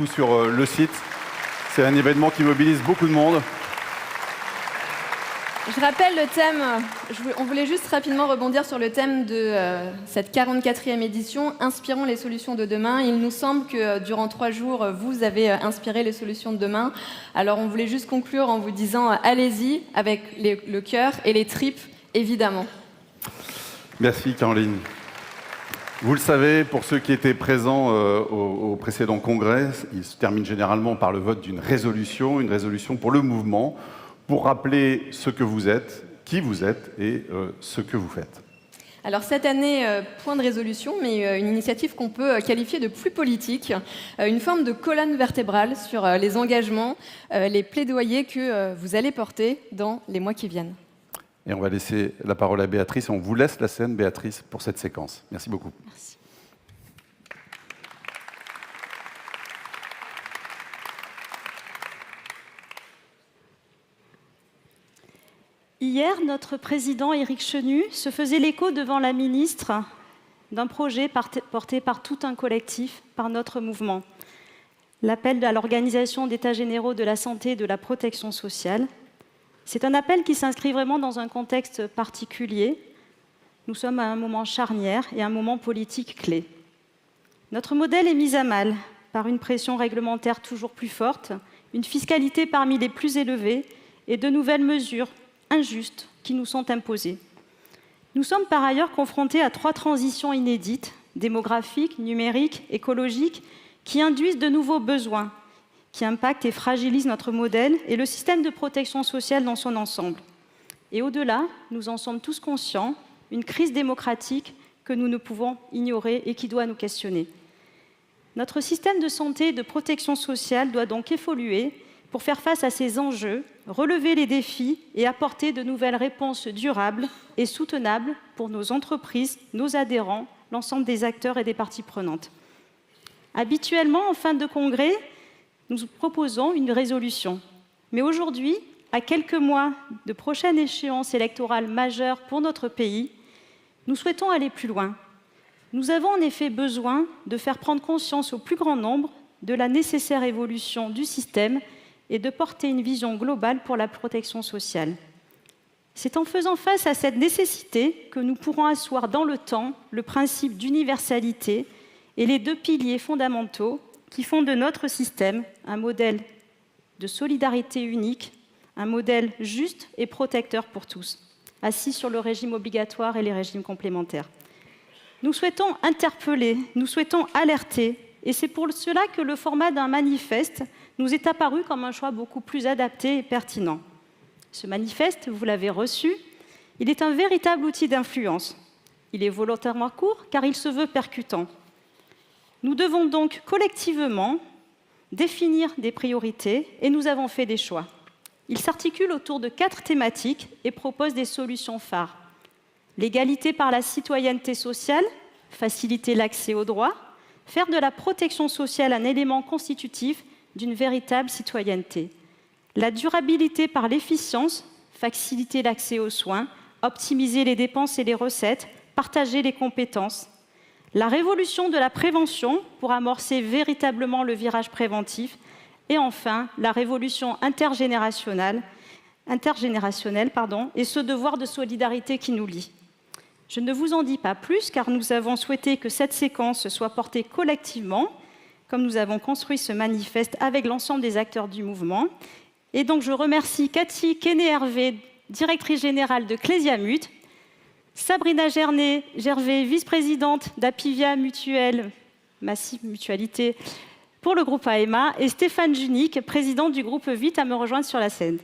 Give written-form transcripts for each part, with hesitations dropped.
Sur le site. C'est un événement qui mobilise beaucoup de monde. Je rappelle le thème, on voulait juste rapidement rebondir sur le thème de cette 44e édition, Inspirons les solutions de demain. Il nous semble que durant 3 jours, vous avez inspiré les solutions de demain. Alors on voulait juste conclure en vous disant allez-y avec le cœur et les tripes, évidemment. Merci Caroline. Vous le savez, pour ceux qui étaient présents au précédent congrès, il se termine généralement par le vote d'une résolution, une résolution pour le mouvement, pour rappeler ce que vous êtes, qui vous êtes et ce que vous faites. Alors cette année, point de résolution, mais une initiative qu'on peut qualifier de plus politique, une forme de colonne vertébrale sur les engagements, les plaidoyers que vous allez porter dans les mois qui viennent. Et on va laisser la parole à Béatrice. On vous laisse la scène, Béatrice, pour cette séquence. Merci beaucoup. Merci. Hier, notre président Éric Chenu se faisait l'écho devant la ministre d'un projet porté par tout un collectif, par notre mouvement. L'appel à l'organisation d'états généraux de la santé et de la protection sociale. C'est un appel qui s'inscrit vraiment dans un contexte particulier. Nous sommes à un moment charnière et un moment politique clé. Notre modèle est mis à mal par une pression réglementaire toujours plus forte, une fiscalité parmi les plus élevées et de nouvelles mesures injustes qui nous sont imposées. Nous sommes par ailleurs confrontés à 3 transitions inédites, démographiques, numériques, écologiques, qui induisent de nouveaux besoins, qui impactent et fragilisent notre modèle et le système de protection sociale dans son ensemble. Et au-delà, nous en sommes tous conscients, une crise démocratique que nous ne pouvons ignorer et qui doit nous questionner. Notre système de santé et de protection sociale doit donc évoluer pour faire face à ces enjeux, relever les défis et apporter de nouvelles réponses durables et soutenables pour nos entreprises, nos adhérents, l'ensemble des acteurs et des parties prenantes. Habituellement, en fin de congrès, nous proposons une résolution. Mais aujourd'hui, à quelques mois de prochaine échéance électorale majeure pour notre pays, nous souhaitons aller plus loin. Nous avons en effet besoin de faire prendre conscience au plus grand nombre de la nécessaire évolution du système et de porter une vision globale pour la protection sociale. C'est en faisant face à cette nécessité que nous pourrons asseoir dans le temps le principe d'universalité et les 2 piliers fondamentaux qui font de notre système un modèle de solidarité unique, un modèle juste et protecteur pour tous, assis sur le régime obligatoire et les régimes complémentaires. Nous souhaitons interpeller, nous souhaitons alerter, et c'est pour cela que le format d'un manifeste nous est apparu comme un choix beaucoup plus adapté et pertinent. Ce manifeste, vous l'avez reçu, il est un véritable outil d'influence. Il est volontairement court car il se veut percutant. Nous devons donc collectivement définir des priorités et nous avons fait des choix. Il s'articule autour de 4 thématiques et propose des solutions phares. L'égalité par la citoyenneté sociale, faciliter l'accès aux droits, faire de la protection sociale un élément constitutif d'une véritable citoyenneté. La durabilité par l'efficience, faciliter l'accès aux soins, optimiser les dépenses et les recettes, partager les compétences. La révolution de la prévention pour amorcer véritablement le virage préventif. Et enfin, la révolution intergénérationnelle et ce devoir de solidarité qui nous lie. Je ne vous en dis pas plus, car nous avons souhaité que cette séquence soit portée collectivement, comme nous avons construit ce manifeste avec l'ensemble des acteurs du mouvement. Et donc je remercie Cathy Quesnay-Hervé, directrice générale de Clésiamut, Sabrina Gervais, vice-présidente d'Apivia Mutuelle, Massif Mutualité, pour le groupe AEMA, et Stéphane Junique, président du groupe Vite, à me rejoindre sur la scène.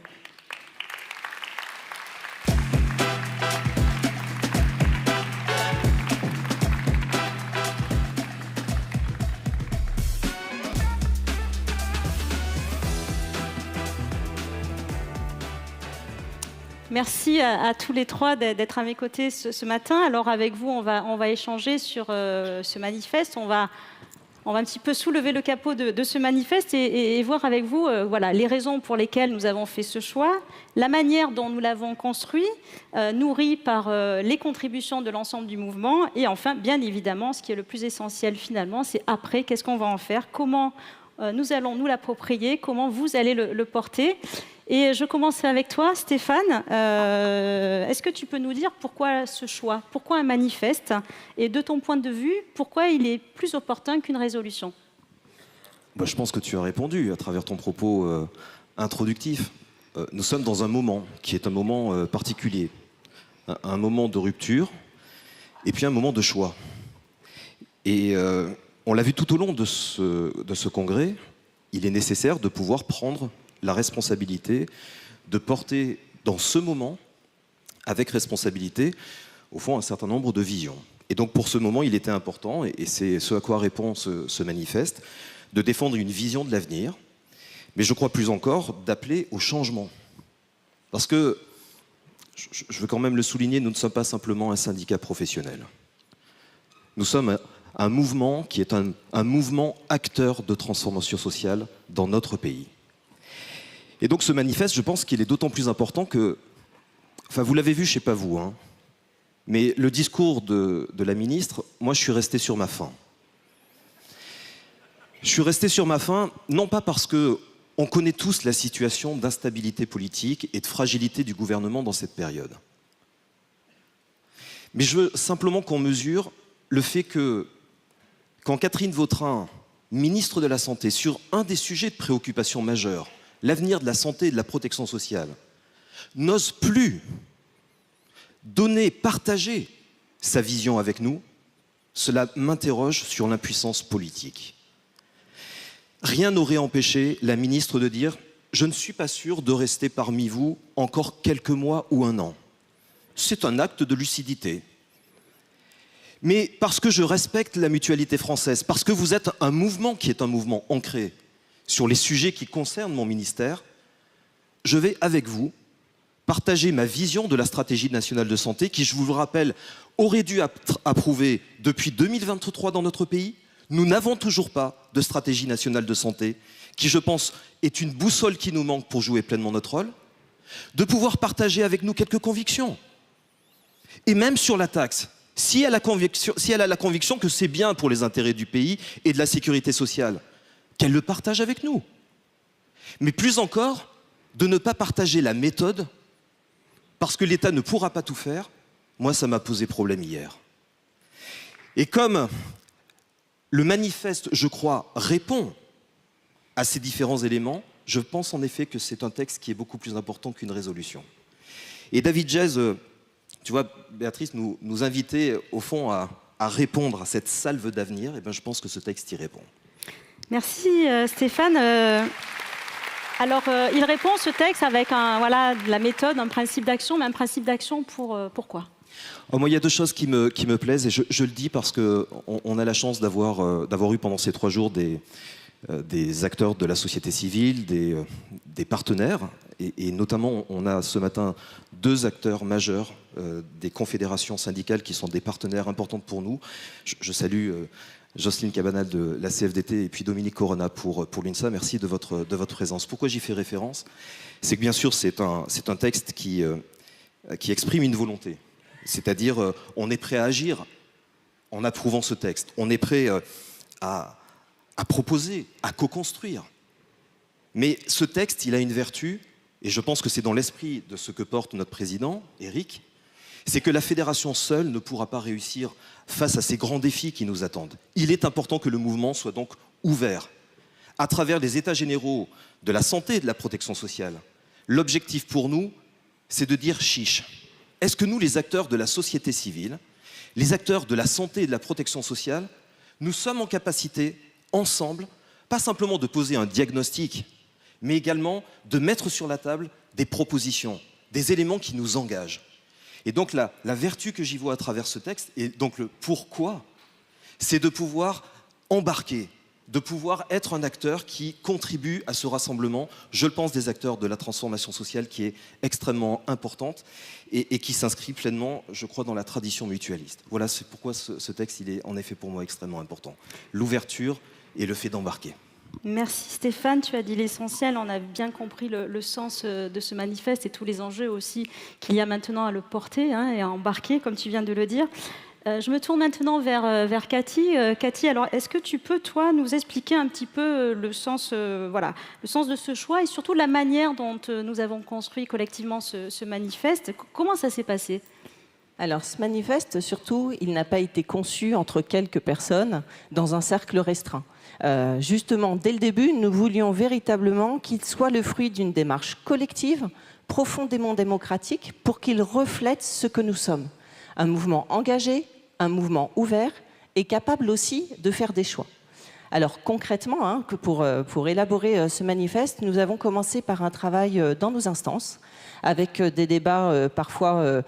Merci à tous les 3 d'être à mes côtés ce matin. Alors avec vous, on va échanger sur ce manifeste. On va un petit peu soulever le capot de ce manifeste et voir avec vous voilà, les raisons pour lesquelles nous avons fait ce choix, la manière dont nous l'avons construit, nourri par les contributions de l'ensemble du mouvement, et enfin, bien évidemment, ce qui est le plus essentiel finalement, c'est après, qu'est-ce qu'on va en faire, comment nous allons nous l'approprier, comment vous allez le porter. Et je commence avec toi, Stéphane. Est-ce que tu peux nous dire pourquoi ce choix, pourquoi un manifeste? Et de ton point de vue, pourquoi il est plus opportun qu'une résolution? Je pense que tu as répondu à travers ton propos introductif. Nous sommes dans un moment qui est un moment particulier, un moment de rupture et puis un moment de choix. Et on l'a vu tout au long de ce congrès, il est nécessaire de pouvoir prendre la responsabilité de porter dans ce moment, avec responsabilité, au fond, un certain nombre de visions. Et donc pour ce moment, il était important, et c'est ce à quoi répond ce manifeste, de défendre une vision de l'avenir, mais je crois plus encore d'appeler au changement. Parce que, je veux quand même le souligner, nous ne sommes pas simplement un syndicat professionnel. Nous sommes un mouvement qui est un mouvement acteur de transformation sociale dans notre pays. Et donc ce manifeste, je pense qu'il est d'autant plus important que, enfin vous l'avez vu, je ne sais pas vous, hein, mais le discours de la ministre, moi je suis resté sur ma faim. Je suis resté sur ma faim, non pas parce qu'on connaît tous la situation d'instabilité politique et de fragilité du gouvernement dans cette période. Mais je veux simplement qu'on mesure le fait que, quand Catherine Vautrin, ministre de la Santé, sur un des sujets de préoccupation majeure, l'avenir de la santé et de la protection sociale, n'ose plus partager sa vision avec nous, cela m'interroge sur l'impuissance politique. Rien n'aurait empêché la ministre de dire « Je ne suis pas sûr de rester parmi vous encore quelques mois ou un an ». C'est un acte de lucidité. Mais parce que je respecte la mutualité française, parce que vous êtes un mouvement qui est un mouvement ancré sur les sujets qui concernent mon ministère, je vais avec vous partager ma vision de la stratégie nationale de santé qui, je vous le rappelle, aurait dû être approuvée depuis 2023 dans notre pays. Nous n'avons toujours pas de stratégie nationale de santé qui, je pense, est une boussole qui nous manque pour jouer pleinement notre rôle, de pouvoir partager avec nous quelques convictions. Et même sur la taxe, si elle a la conviction que c'est bien pour les intérêts du pays et de la sécurité sociale, qu'elle le partage avec nous. Mais plus encore, de ne pas partager la méthode, parce que l'État ne pourra pas tout faire. Moi, ça m'a posé problème hier. Et comme le manifeste, je crois, répond à ces différents éléments, je pense en effet que c'est un texte qui est beaucoup plus important qu'une résolution. Et David Jez, tu vois, Béatrice nous invitait au fond à répondre à cette salve d'avenir, et bien je pense que ce texte y répond. Merci Stéphane. Alors, il répond ce texte avec de la méthode, un principe d'action, mais un principe d'action pourquoi? Moi, il y a deux choses qui me plaisent, et je le dis parce qu'on a la chance d'avoir eu pendant ces 3 jours des acteurs de la société civile, des partenaires, et notamment on a ce matin 2 acteurs majeurs des confédérations syndicales qui sont des partenaires importants pour nous. Je salue Jocelyne Cabanal de la CFDT et puis Dominique Corona pour l'UNSA. Merci de votre présence. Pourquoi j'y fais référence? C'est que bien sûr c'est un texte qui exprime une volonté. C'est-à-dire, on est prêt à agir en approuvant ce texte. On est prêt à proposer, à co-construire. Mais ce texte, il a une vertu, et je pense que c'est dans l'esprit de ce que porte notre président, Éric, c'est que la fédération seule ne pourra pas réussir face à ces grands défis qui nous attendent. Il est important que le mouvement soit donc ouvert. À travers les états généraux de la santé et de la protection sociale, l'objectif pour nous, c'est de dire chiche. Est-ce que nous, les acteurs de la société civile, les acteurs de la santé et de la protection sociale, nous sommes en capacité, ensemble, pas simplement de poser un diagnostic, mais également de mettre sur la table des propositions, des éléments qui nous engagent. Et donc la vertu que j'y vois à travers ce texte, et donc le pourquoi, c'est de pouvoir embarquer, de pouvoir être un acteur qui contribue à ce rassemblement, je le pense, des acteurs de la transformation sociale qui est extrêmement importante et qui s'inscrit pleinement, je crois, dans la tradition mutualiste. Voilà, c'est pourquoi ce texte, il est en effet pour moi extrêmement important. L'ouverture et le fait d'embarquer. Merci Stéphane, tu as dit l'essentiel, on a bien compris le sens de ce manifeste et tous les enjeux aussi qu'il y a maintenant à le porter et à embarquer, comme tu viens de le dire. Je me tourne maintenant vers Cathy. Cathy, alors est-ce que tu peux, toi, nous expliquer un petit peu le sens de ce choix et surtout la manière dont nous avons construit collectivement ce manifeste? Comment ça s'est passé? Alors, ce manifeste, surtout, il n'a pas été conçu entre quelques personnes dans un cercle restreint. Justement, dès le début, nous voulions véritablement qu'il soit le fruit d'une démarche collective, profondément démocratique, pour qu'il reflète ce que nous sommes. Un mouvement engagé, un mouvement ouvert et capable aussi de faire des choix. Alors concrètement, pour élaborer ce manifeste, nous avons commencé par un travail dans nos instances, avec des débats parfois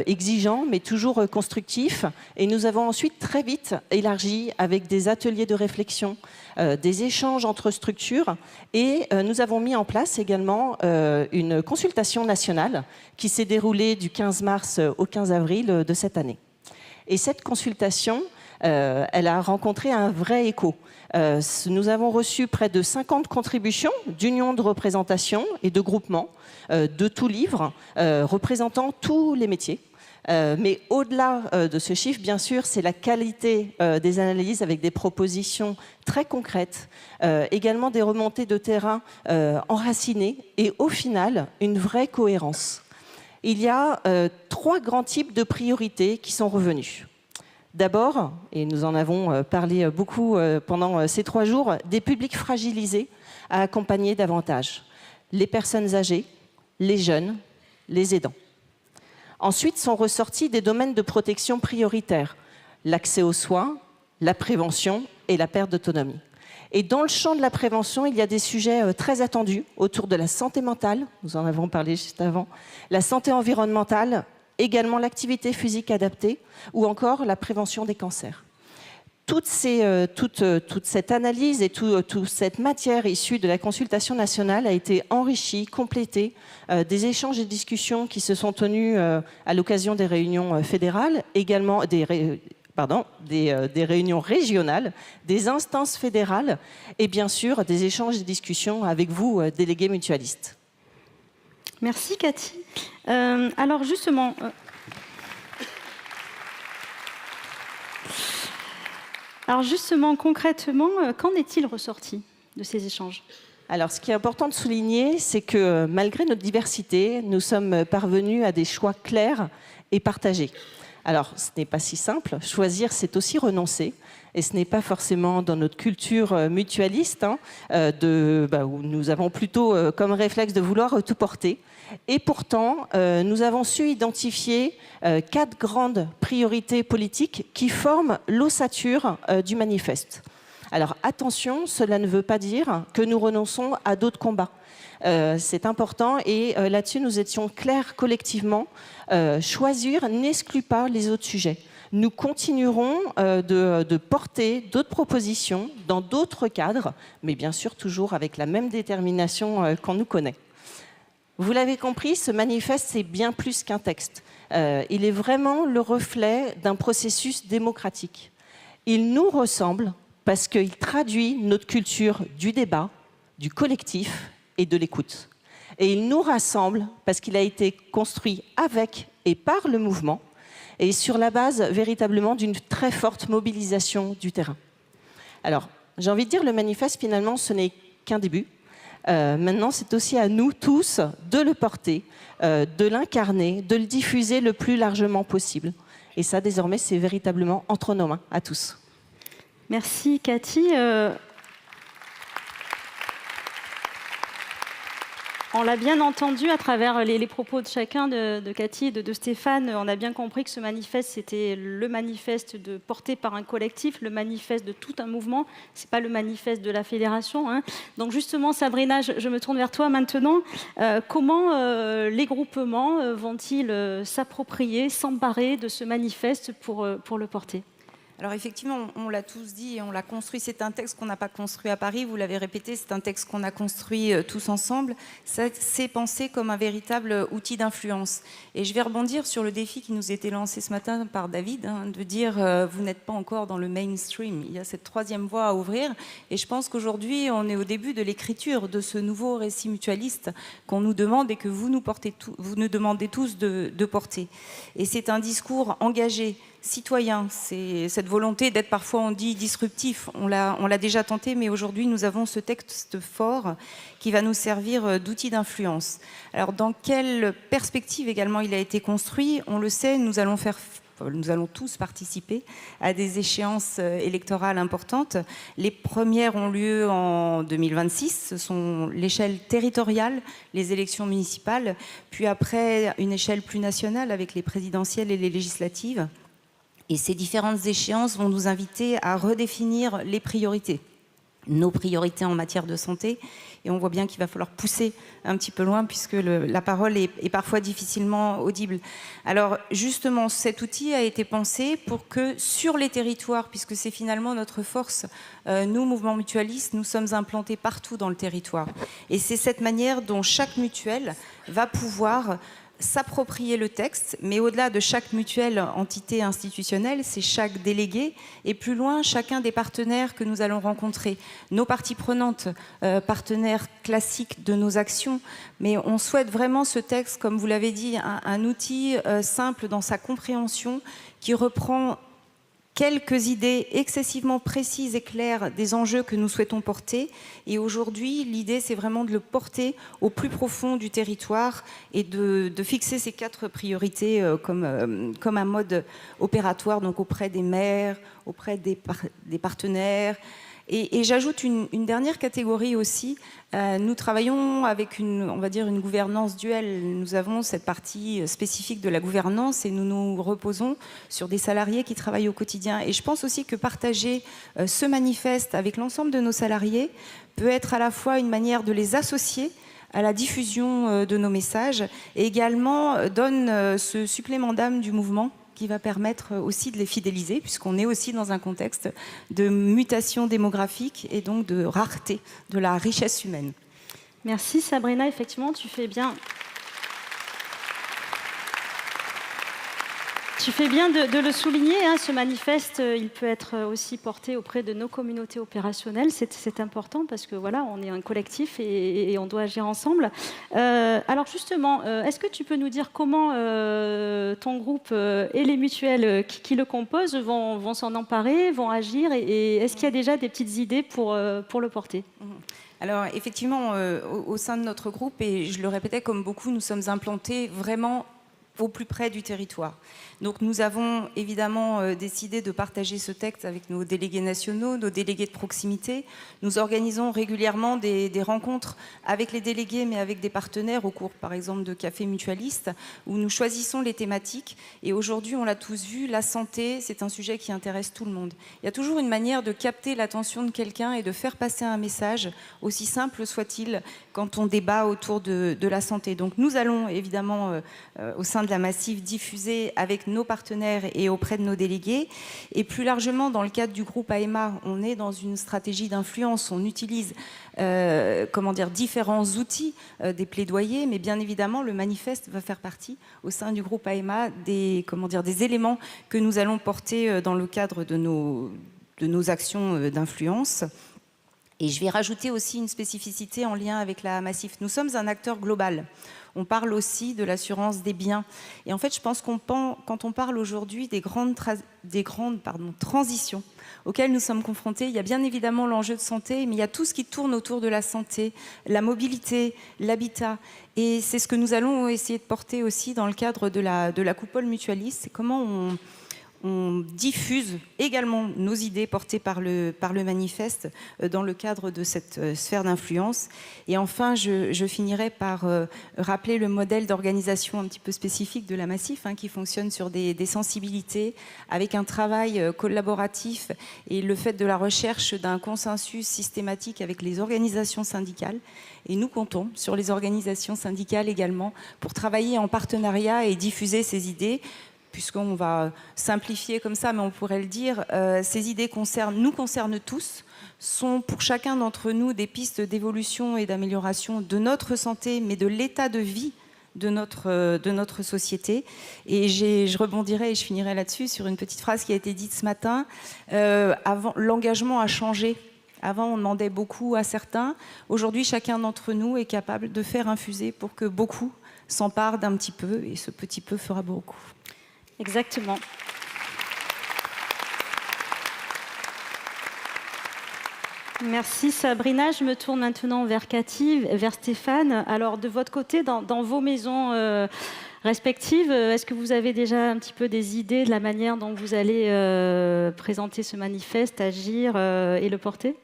exigeants, mais toujours constructifs. Et nous avons ensuite très vite élargi avec des ateliers de réflexion, des échanges entre structures. Et nous avons mis en place également une consultation nationale qui s'est déroulée du 15 mars au 15 avril de cette année. Et cette consultation, elle a rencontré un vrai écho. Nous avons reçu près de 50 contributions d'unions de représentation et de groupements de tout livre, représentant tous les métiers. Mais au-delà de ce chiffre, bien sûr, c'est la qualité des analyses avec des propositions très concrètes, également des remontées de terrain enracinées et au final, une vraie cohérence. Il y a 3 grands types de priorités qui sont revenus. D'abord, et nous en avons parlé beaucoup pendant ces 3 jours, des publics fragilisés à accompagner davantage. Les personnes âgées, les jeunes, les aidants. Ensuite sont ressortis des domaines de protection prioritaires, l'accès aux soins, la prévention et la perte d'autonomie. Et dans le champ de la prévention, il y a des sujets très attendus autour de la santé mentale, nous en avons parlé juste avant, la santé environnementale, également l'activité physique adaptée ou encore la prévention des cancers. Toute cette analyse et toute cette matière issue de la consultation nationale a été enrichie, complétée, des échanges et discussions qui se sont tenus à l'occasion des réunions fédérales, également des réunions régionales, des instances fédérales et bien sûr des échanges et discussions avec vous, délégués mutualistes. Merci Cathy. Alors justement... concrètement, qu'en est-il ressorti de ces échanges? Alors, ce qui est important de souligner, c'est que malgré notre diversité, nous sommes parvenus à des choix clairs et partagés. Alors, ce n'est pas si simple. Choisir, c'est aussi renoncer. Et ce n'est pas forcément dans notre culture mutualiste, où nous avons plutôt comme réflexe de vouloir tout porter. Et pourtant, nous avons su identifier 4 grandes priorités politiques qui forment l'ossature du manifeste. Alors attention, cela ne veut pas dire que nous renonçons à d'autres combats. C'est important et là-dessus, nous étions clairs collectivement. Choisir n'exclut pas les autres sujets. Nous continuerons de porter d'autres propositions dans d'autres cadres, mais bien sûr toujours avec la même détermination qu'on nous connaît. Vous l'avez compris, ce manifeste, c'est bien plus qu'un texte. Il est vraiment le reflet d'un processus démocratique. Il nous ressemble parce qu'il traduit notre culture du débat, du collectif et de l'écoute. Et il nous rassemble parce qu'il a été construit avec et par le mouvement et sur la base véritablement d'une très forte mobilisation du terrain. Alors, j'ai envie de dire, le manifeste, finalement, ce n'est qu'un début. Maintenant, c'est aussi à nous tous de le porter, de l'incarner, de le diffuser le plus largement possible. Et ça, désormais, c'est véritablement entre nos mains, à tous. Merci, Cathy. On l'a bien entendu à travers les propos de chacun, de Cathy et de Stéphane. On a bien compris que ce manifeste, c'était le manifeste porté par un collectif, le manifeste de tout un mouvement. Ce n'est pas le manifeste de la fédération. Donc justement, Sabrina, je me tourne vers toi maintenant. Comment les groupements vont-ils s'approprier, s'emparer de ce manifeste pour le porter ? Alors effectivement, on l'a tous dit et on l'a construit. C'est un texte qu'on n'a pas construit à Paris, vous l'avez répété, c'est un texte qu'on a construit tous ensemble. C'est pensé comme un véritable outil d'influence. Et je vais rebondir sur le défi qui nous était lancé ce matin par David, de dire vous n'êtes pas encore dans le mainstream. Il y a cette 3e voie à ouvrir. Et je pense qu'aujourd'hui, on est au début de l'écriture de ce nouveau récit mutualiste qu'on nous demande et que vous nous demandez tous de porter. Et c'est un discours engagé. citoyen. C'est cette volonté d'être, parfois on dit disruptif, on l'a déjà tenté, mais aujourd'hui nous avons ce texte fort qui va nous servir d'outil d'influence. Alors dans quelle perspective également il a été construit? On le sait, nous allons tous participer à des échéances électorales importantes. Les premières ont lieu en 2026, ce sont l'échelle territoriale, les élections municipales, puis après une échelle plus nationale avec les présidentielles et les législatives. Et ces différentes échéances vont nous inviter à redéfinir les priorités, nos priorités en matière de santé. Et on voit bien qu'il va falloir pousser un petit peu loin puisque la parole est parfois difficilement audible. Alors justement, cet outil a été pensé pour que sur les territoires, puisque c'est finalement notre force, nous, mouvements mutualistes, nous sommes implantés partout dans le territoire. Et c'est cette manière dont chaque mutuelle va pouvoir s'approprier le texte, mais au-delà de chaque mutuelle entité institutionnelle, c'est chaque délégué et plus loin chacun des partenaires que nous allons rencontrer, nos parties prenantes, partenaires classiques de nos actions, mais on souhaite vraiment ce texte, comme vous l'avez dit, un outil simple dans sa compréhension qui reprend quelques idées excessivement précises et claires des enjeux que nous souhaitons porter. Et aujourd'hui, l'idée, c'est vraiment de le porter au plus profond du territoire et de fixer ces 4 priorités comme un mode opératoire, donc auprès des maires, auprès des partenaires. Et j'ajoute une dernière catégorie aussi. Nous travaillons avec on va dire une gouvernance duelle. Nous avons cette partie spécifique de la gouvernance et nous nous reposons sur des salariés qui travaillent au quotidien. Et je pense aussi que partager ce manifeste avec l'ensemble de nos salariés peut être à la fois une manière de les associer à la diffusion de nos messages et également donne ce supplément d'âme du mouvement qui va permettre aussi de les fidéliser, puisqu'on est aussi dans un contexte de mutation démographique et donc de rareté de la richesse humaine. Merci Sabrina, effectivement, tu fais bien de le souligner. Ce manifeste, il peut être aussi porté auprès de nos communautés opérationnelles. C'est important parce que voilà, on est un collectif et on doit agir ensemble. Alors justement, est-ce que tu peux nous dire comment ton groupe et les mutuelles qui le composent vont s'en emparer, vont agir et est-ce qu'il y a déjà des petites idées pour le porter ? Alors effectivement, au sein de notre groupe, et je le répétais comme beaucoup, nous sommes implantés vraiment au plus près du territoire. Donc nous avons évidemment décidé de partager ce texte avec nos délégués nationaux, nos délégués de proximité. Nous organisons régulièrement des rencontres avec les délégués, mais avec des partenaires au cours, par exemple, de cafés mutualistes, où nous choisissons les thématiques. Et aujourd'hui, on l'a tous vu, la santé, c'est un sujet qui intéresse tout le monde. Il y a toujours une manière de capter l'attention de quelqu'un et de faire passer un message, aussi simple soit-il, quand on débat autour de la santé. Donc nous allons évidemment, au sein de la Massif, diffuser avec nos partenaires et auprès de nos délégués. Et plus largement, dans le cadre du groupe AEMA, on est dans une stratégie d'influence. On utilise différents outils des plaidoyers, mais bien évidemment, le manifeste va faire partie au sein du groupe AEMA des éléments que nous allons porter dans le cadre de nos actions d'influence. Et je vais rajouter aussi une spécificité en lien avec la Massif. Nous sommes un acteur global. On parle aussi de l'assurance des biens. Et en fait, je pense quand on parle aujourd'hui des grandes transitions auxquelles nous sommes confrontés, il y a bien évidemment l'enjeu de santé, mais il y a tout ce qui tourne autour de la santé, la mobilité, l'habitat. Et c'est ce que nous allons essayer de porter aussi dans le cadre de la coupole mutualiste. C'est comment on diffuse également nos idées portées par le manifeste dans le cadre de cette sphère d'influence. Et enfin, je finirai par rappeler le modèle d'organisation un petit peu spécifique de la Massif, qui fonctionne sur des sensibilités, avec un travail collaboratif et le fait de la recherche d'un consensus systématique avec les organisations syndicales. Et nous comptons sur les organisations syndicales également pour travailler en partenariat et diffuser ces idées, puisqu'on va simplifier comme ça, mais on pourrait le dire, ces idées nous concernent tous, sont pour chacun d'entre nous des pistes d'évolution et d'amélioration de notre santé, mais de l'état de vie de notre société. Et je rebondirai et je finirai là-dessus sur une petite phrase qui a été dite ce matin. Avant, l'engagement a changé. Avant, on demandait beaucoup à certains. Aujourd'hui, chacun d'entre nous est capable de faire infuser pour que beaucoup s'emparent d'un petit peu, et ce petit peu fera beaucoup. Exactement. Merci Sabrina. Je me tourne maintenant vers Cathy, vers Stéphane. Alors de votre côté, dans vos maisons respectives, est-ce que vous avez déjà un petit peu des idées de la manière dont vous allez présenter ce manifeste, agir et le porter ?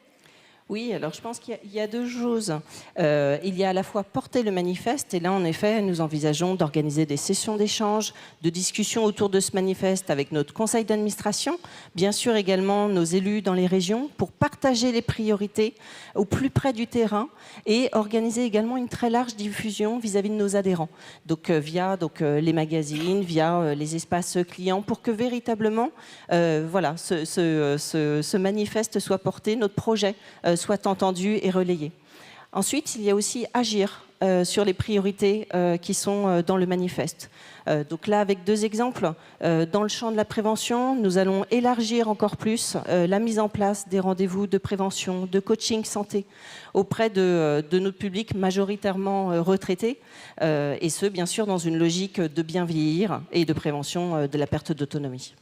Oui, alors je pense qu'il y a deux choses. Il y a à la fois porter le manifeste, et là, en effet, nous envisageons d'organiser des sessions d'échange, de discussion autour de ce manifeste avec notre conseil d'administration, bien sûr également nos élus dans les régions, pour partager les priorités au plus près du terrain et organiser également une très large diffusion vis-à-vis de nos adhérents, donc via les magazines, via les espaces clients, pour que véritablement voilà, ce manifeste soit porté, notre projet soit entendu et relayé. Ensuite, il y a aussi agir sur les priorités qui sont dans le manifeste. Donc là, avec deux exemples, dans le champ de la prévention, nous allons élargir encore plus la mise en place des rendez-vous de prévention, de coaching santé auprès de notre public majoritairement retraité, et ce, bien sûr, dans une logique de bien vieillir et de prévention de la perte d'autonomie.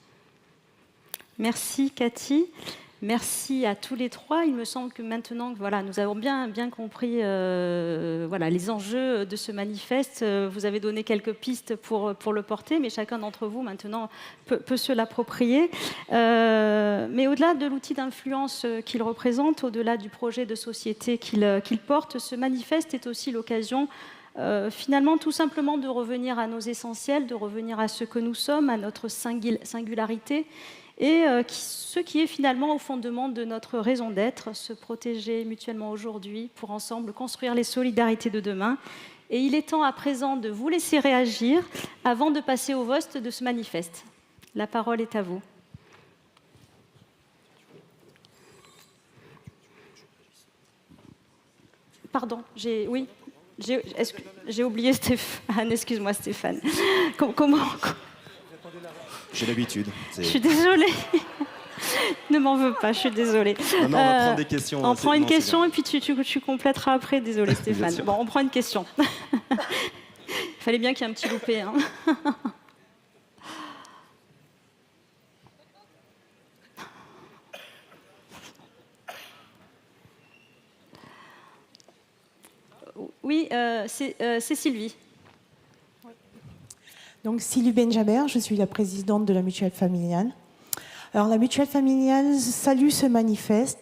Merci Cathy. Merci à tous les trois. Il me semble que maintenant, voilà, nous avons bien compris voilà, les enjeux de ce manifeste. Vous avez donné quelques pistes pour le porter, mais chacun d'entre vous, maintenant, peut se l'approprier. Mais au-delà de l'outil d'influence qu'il représente, au-delà du projet de société qu'il porte, ce manifeste est aussi l'occasion finalement tout simplement de revenir à nos essentiels, de revenir à ce que nous sommes, à notre singularité, et ce qui est finalement au fondement de notre raison d'être, se protéger mutuellement aujourd'hui pour ensemble construire les solidarités de demain. Et il est temps à présent de vous laisser réagir avant de passer au vote de ce manifeste. La parole est à vous. Pardon, j'ai oublié Stéphane. Excuse-moi Stéphane. Comment J'ai l'habitude. Je suis désolée. Ne m'en veux pas, je suis désolée. Non, on va prendre des questions. On prend une question et puis tu complèteras après. Désolée Stéphane. Bon, on prend une question. Il fallait bien qu'il y ait un petit loupé. Hein. Oui, c'est Sylvie. Donc Sylvie Benjaber, je suis la présidente de la Mutuelle Familiale. Alors la Mutuelle Familiale salue ce manifeste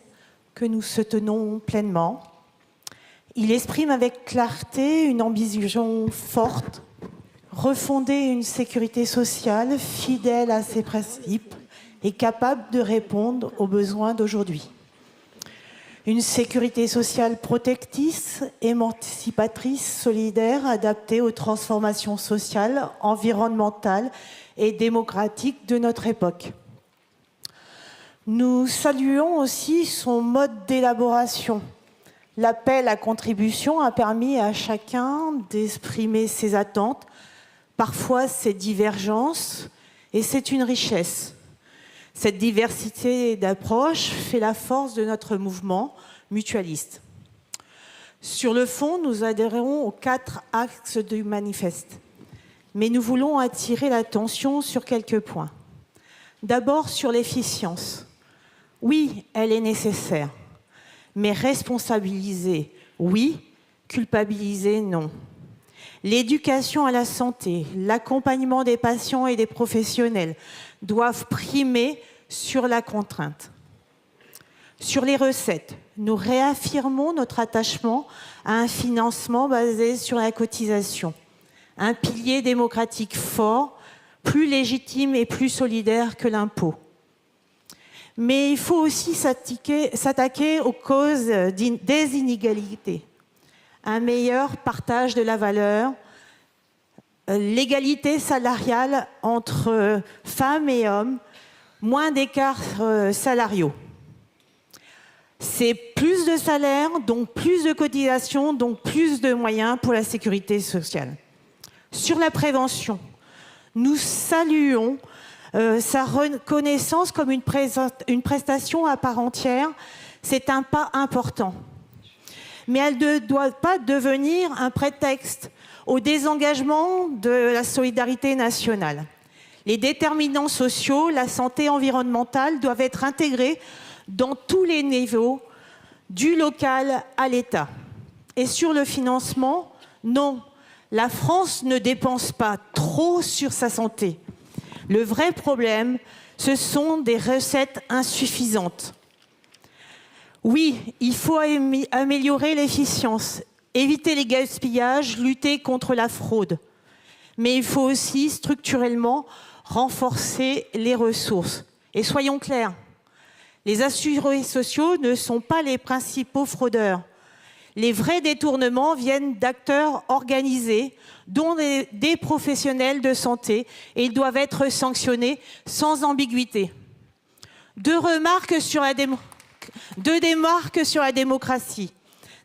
que nous soutenons pleinement. Il exprime avec clarté une ambition forte, refonder une sécurité sociale fidèle à ses principes et capable de répondre aux besoins d'aujourd'hui. Une sécurité sociale protectrice, émancipatrice, solidaire, adaptée aux transformations sociales, environnementales et démocratiques de notre époque. Nous saluons aussi son mode d'élaboration. L'appel à contribution a permis à chacun d'exprimer ses attentes, parfois ses divergences, et c'est une richesse. Cette diversité d'approches fait la force de notre mouvement mutualiste. Sur le fond, nous adhérons aux 4 axes du manifeste, mais nous voulons attirer l'attention sur quelques points. D'abord sur l'efficience. Oui, elle est nécessaire, mais responsabiliser, oui, culpabiliser, non. L'éducation à la santé, l'accompagnement des patients et des professionnels doivent primer sur la contrainte. Sur les recettes, nous réaffirmons notre attachement à un financement basé sur la cotisation, un pilier démocratique fort, plus légitime et plus solidaire que l'impôt. Mais il faut aussi s'attaquer aux causes des inégalités. Un meilleur partage de la valeur, l'égalité salariale entre femmes et hommes, moins d'écarts salariaux. C'est plus de salaire, donc plus de cotisations, donc plus de moyens pour la sécurité sociale. Sur la prévention, nous saluons sa reconnaissance comme une prestation à part entière. C'est un pas important. Mais elle ne doit pas devenir un prétexte au désengagement de la solidarité nationale. Les déterminants sociaux, la santé environnementale doivent être intégrés dans tous les niveaux du local à l'État. Et sur le financement, non, la France ne dépense pas trop sur sa santé. Le vrai problème, ce sont des recettes insuffisantes. Oui, il faut améliorer l'efficience, éviter les gaspillages, lutter contre la fraude. Mais il faut aussi structurellement renforcer les ressources. Et soyons clairs, les assurés sociaux ne sont pas les principaux fraudeurs. Les vrais détournements viennent d'acteurs organisés, dont des professionnels de santé, et ils doivent être sanctionnés sans ambiguïté. Deux démarques sur la démocratie.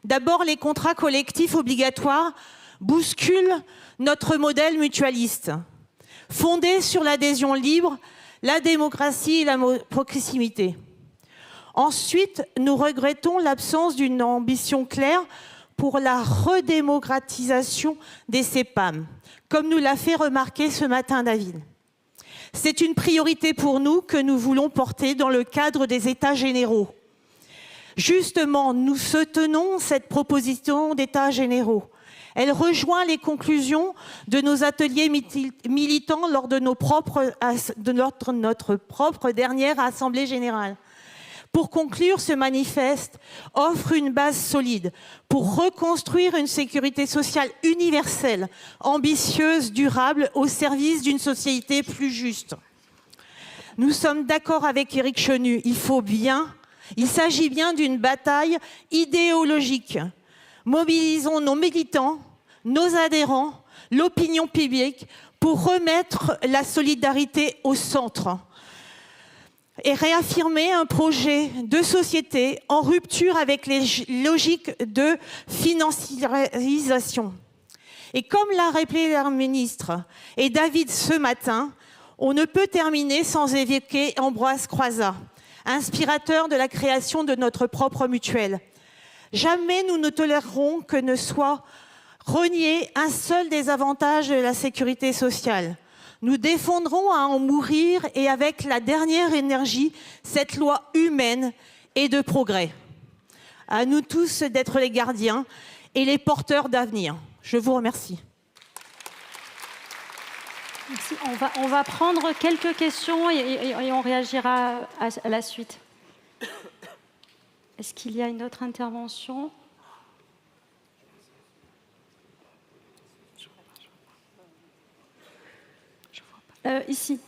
D'abord, les contrats collectifs obligatoires bousculent notre modèle mutualiste. Fondé sur l'adhésion libre, la démocratie et la proximité. Ensuite, nous regrettons l'absence d'une ambition claire pour la redémocratisation des CPAM, comme nous l'a fait remarquer ce matin David. C'est une priorité pour nous que nous voulons porter dans le cadre des États généraux. Justement, nous soutenons cette proposition d'États généraux. Elle rejoint les conclusions de nos ateliers militants lors de notre propre dernière Assemblée générale. Pour conclure, ce manifeste offre une base solide pour reconstruire une sécurité sociale universelle, ambitieuse, durable, au service d'une société plus juste. Nous sommes d'accord avec Éric Chenu, il s'agit bien d'une bataille idéologique. Mobilisons nos militants, nos adhérents, l'opinion publique pour remettre la solidarité au centre et réaffirmer un projet de société en rupture avec les logiques de financiarisation. Et comme l'a rappelé la ministre et David ce matin, on ne peut terminer sans évoquer Ambroise Croizat, inspirateur de la création de notre propre mutuelle. Jamais nous ne tolérerons que ne soit renié un seul des avantages de la sécurité sociale. Nous défendrons à en mourir et avec la dernière énergie cette loi humaine et de progrès. À nous tous d'être les gardiens et les porteurs d'avenir. Je vous remercie. Merci. On va prendre quelques questions et on réagira à la suite. Est-ce qu'il y a une autre intervention ? Ici.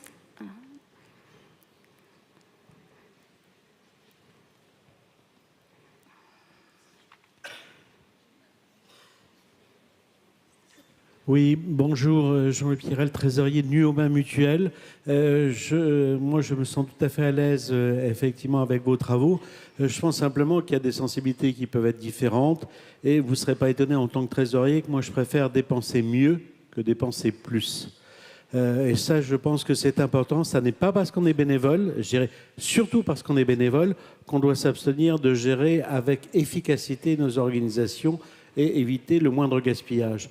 Oui, bonjour, Jean-Louis Pirel, trésorier de Nuoma Mutuelle. Moi, je me sens tout à fait à l'aise, effectivement, avec vos travaux. Je pense simplement qu'il y a des sensibilités qui peuvent être différentes. Et vous ne serez pas étonné en tant que trésorier que moi, je préfère dépenser mieux que dépenser plus. Et ça, je pense que c'est important. Ça n'est pas parce qu'on est bénévole, je dirais surtout parce qu'on est bénévole, qu'on doit s'abstenir de gérer avec efficacité nos organisations et éviter le moindre gaspillage.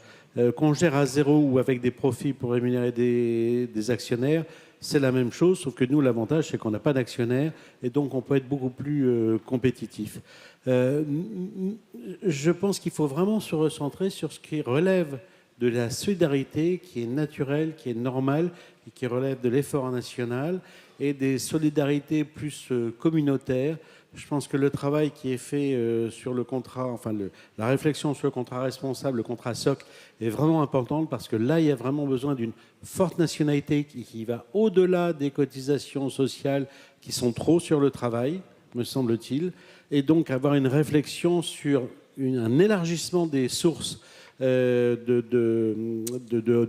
Qu'on gère à zéro ou avec des profits pour rémunérer des actionnaires, c'est la même chose, sauf que nous, l'avantage, c'est qu'on n'a pas d'actionnaires et donc on peut être beaucoup plus compétitif. Je pense qu'il faut vraiment se recentrer sur ce qui relève de la solidarité qui est naturelle, qui est normale et qui relève de l'effort national et des solidarités plus communautaires. Je pense que le travail qui est fait sur le contrat, enfin la réflexion sur le contrat responsable, le contrat SOC, est vraiment importante parce que là, il y a vraiment besoin d'une forte nationalité qui va au-delà des cotisations sociales qui sont trop sur le travail, me semble-t-il, et donc avoir une réflexion sur un élargissement des sources de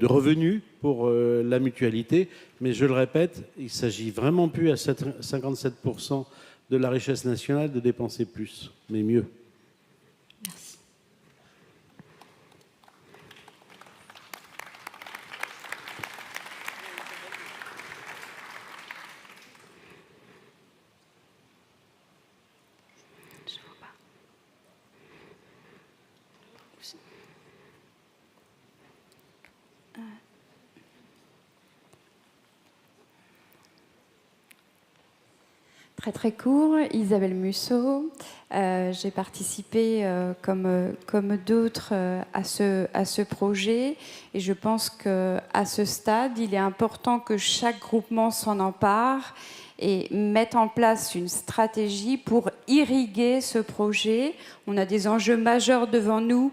revenus pour la mutualité. Mais je le répète, il ne s'agit vraiment plus à 57% de la richesse nationale de dépenser plus, mais mieux. Merci. Je vois pas. Très très court, Isabelle Musso. J'ai participé comme d'autres à ce projet et je pense qu'à ce stade, il est important que chaque groupement s'en empare et mette en place une stratégie pour irriguer ce projet. On a des enjeux majeurs devant nous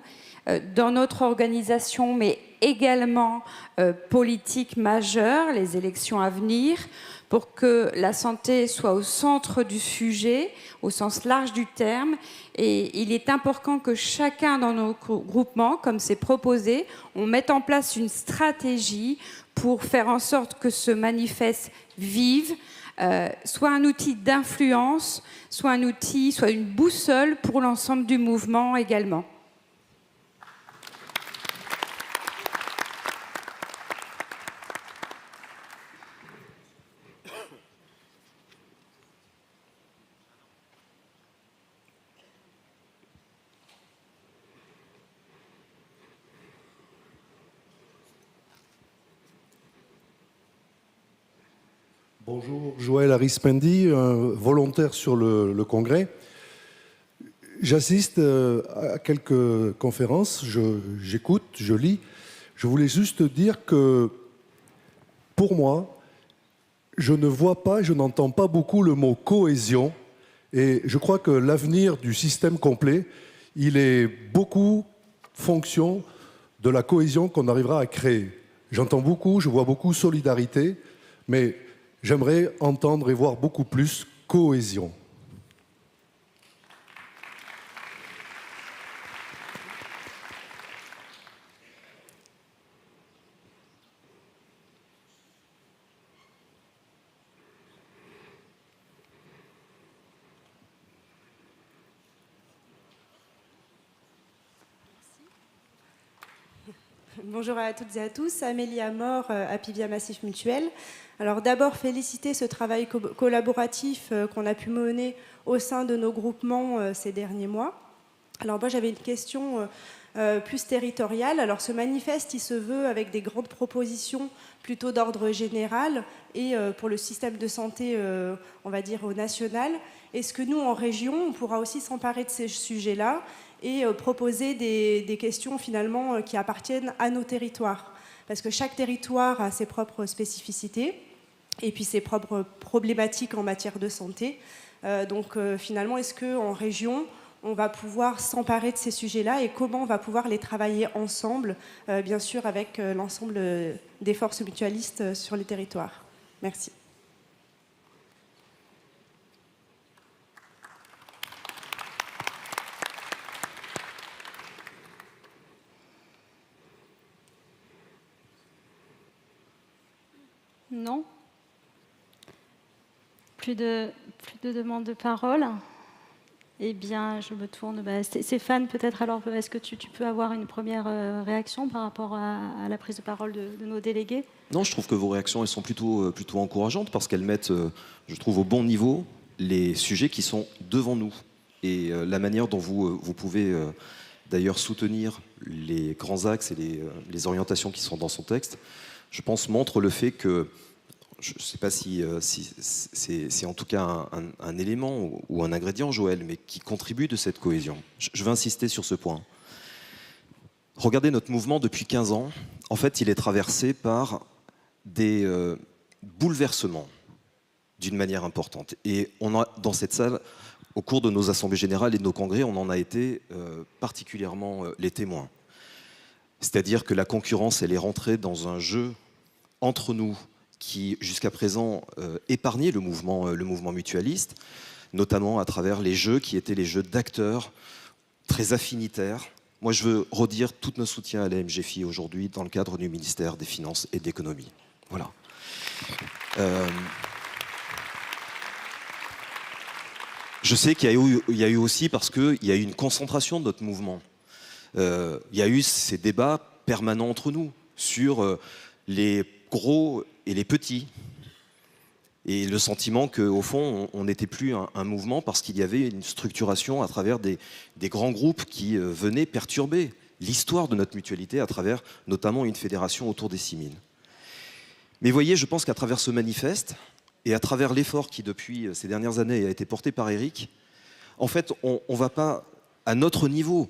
dans notre organisation, mais également politiques majeurs, les élections à venir, pour que la santé soit au centre du sujet, au sens large du terme. Et il est important que chacun dans nos groupements, comme c'est proposé, on mette en place une stratégie pour faire en sorte que ce manifeste vive, soit un outil d'influence, soit un outil, soit une boussole pour l'ensemble du mouvement également. Bonjour, Joël Arispendi, volontaire sur le congrès. J'assiste à quelques conférences, j'écoute, je lis. Je voulais juste dire que, pour moi, je ne vois pas, je n'entends pas beaucoup le mot cohésion. Et je crois que l'avenir du système complet, il est beaucoup fonction de la cohésion qu'on arrivera à créer. J'entends beaucoup, je vois beaucoup solidarité, mais j'aimerais entendre et voir beaucoup plus cohésion. Bonjour à toutes et à tous, Amélie Amor, Apivia Massif Mutuel. Alors d'abord, féliciter ce travail collaboratif qu'on a pu mener au sein de nos groupements ces derniers mois. Alors moi, j'avais une question plus territoriale. Alors ce manifeste, il se veut avec des grandes propositions plutôt d'ordre général et pour le système de santé, on va dire au national. Est-ce que nous, en région, on pourra aussi s'emparer de ces sujets-là et proposer des questions finalement qui appartiennent à nos territoires? Parce que chaque territoire a ses propres spécificités et puis ses propres problématiques en matière de santé. Donc finalement, est-ce qu'en région, on va pouvoir s'emparer de ces sujets-là et comment on va pouvoir les travailler ensemble, bien sûr avec l'ensemble des forces mutualistes sur les territoires? Merci. Non. Plus de demandes de parole. Eh bien, je me tourne. Stéphane, peut-être alors, est-ce que tu peux avoir une première réaction par rapport à la prise de parole de nos délégués? Non, je trouve que vos réactions elles sont plutôt encourageantes parce qu'elles mettent, je trouve, au bon niveau les sujets qui sont devant nous. Et la manière dont vous pouvez d'ailleurs soutenir les grands axes et les orientations qui sont dans son texte, je pense, montre le fait que, je ne sais pas si c'est en tout cas un élément ou un ingrédient, Joël, mais qui contribue de cette cohésion. Je veux insister sur ce point. Regardez notre mouvement depuis 15 ans. En fait, il est traversé par des bouleversements d'une manière importante. Et on a, dans cette salle, au cours de nos assemblées générales et de nos congrès, on en a été particulièrement les témoins. C'est-à-dire que la concurrence, elle est rentrée dans un jeu entre nous qui, jusqu'à présent, épargnait le mouvement mutualiste, notamment à travers les jeux qui étaient les jeux d'acteurs très affinitaires. Moi, je veux redire tout notre soutien à la MGFI aujourd'hui dans le cadre du ministère des Finances et de l'Économie. Voilà. Je sais qu'il y a eu aussi, parce qu'il y a eu une concentration de notre mouvement. Il y a eu ces débats permanents entre nous sur les gros et les petits. Et le sentiment qu'au fond, on n'était plus un mouvement parce qu'il y avait une structuration à travers des grands groupes qui venaient perturber l'histoire de notre mutualité à travers notamment une fédération autour des 6000. Mais voyez, je pense qu'à travers ce manifeste, et à travers l'effort qui, depuis ces dernières années, a été porté par Éric, en fait, on ne va pas, à notre niveau,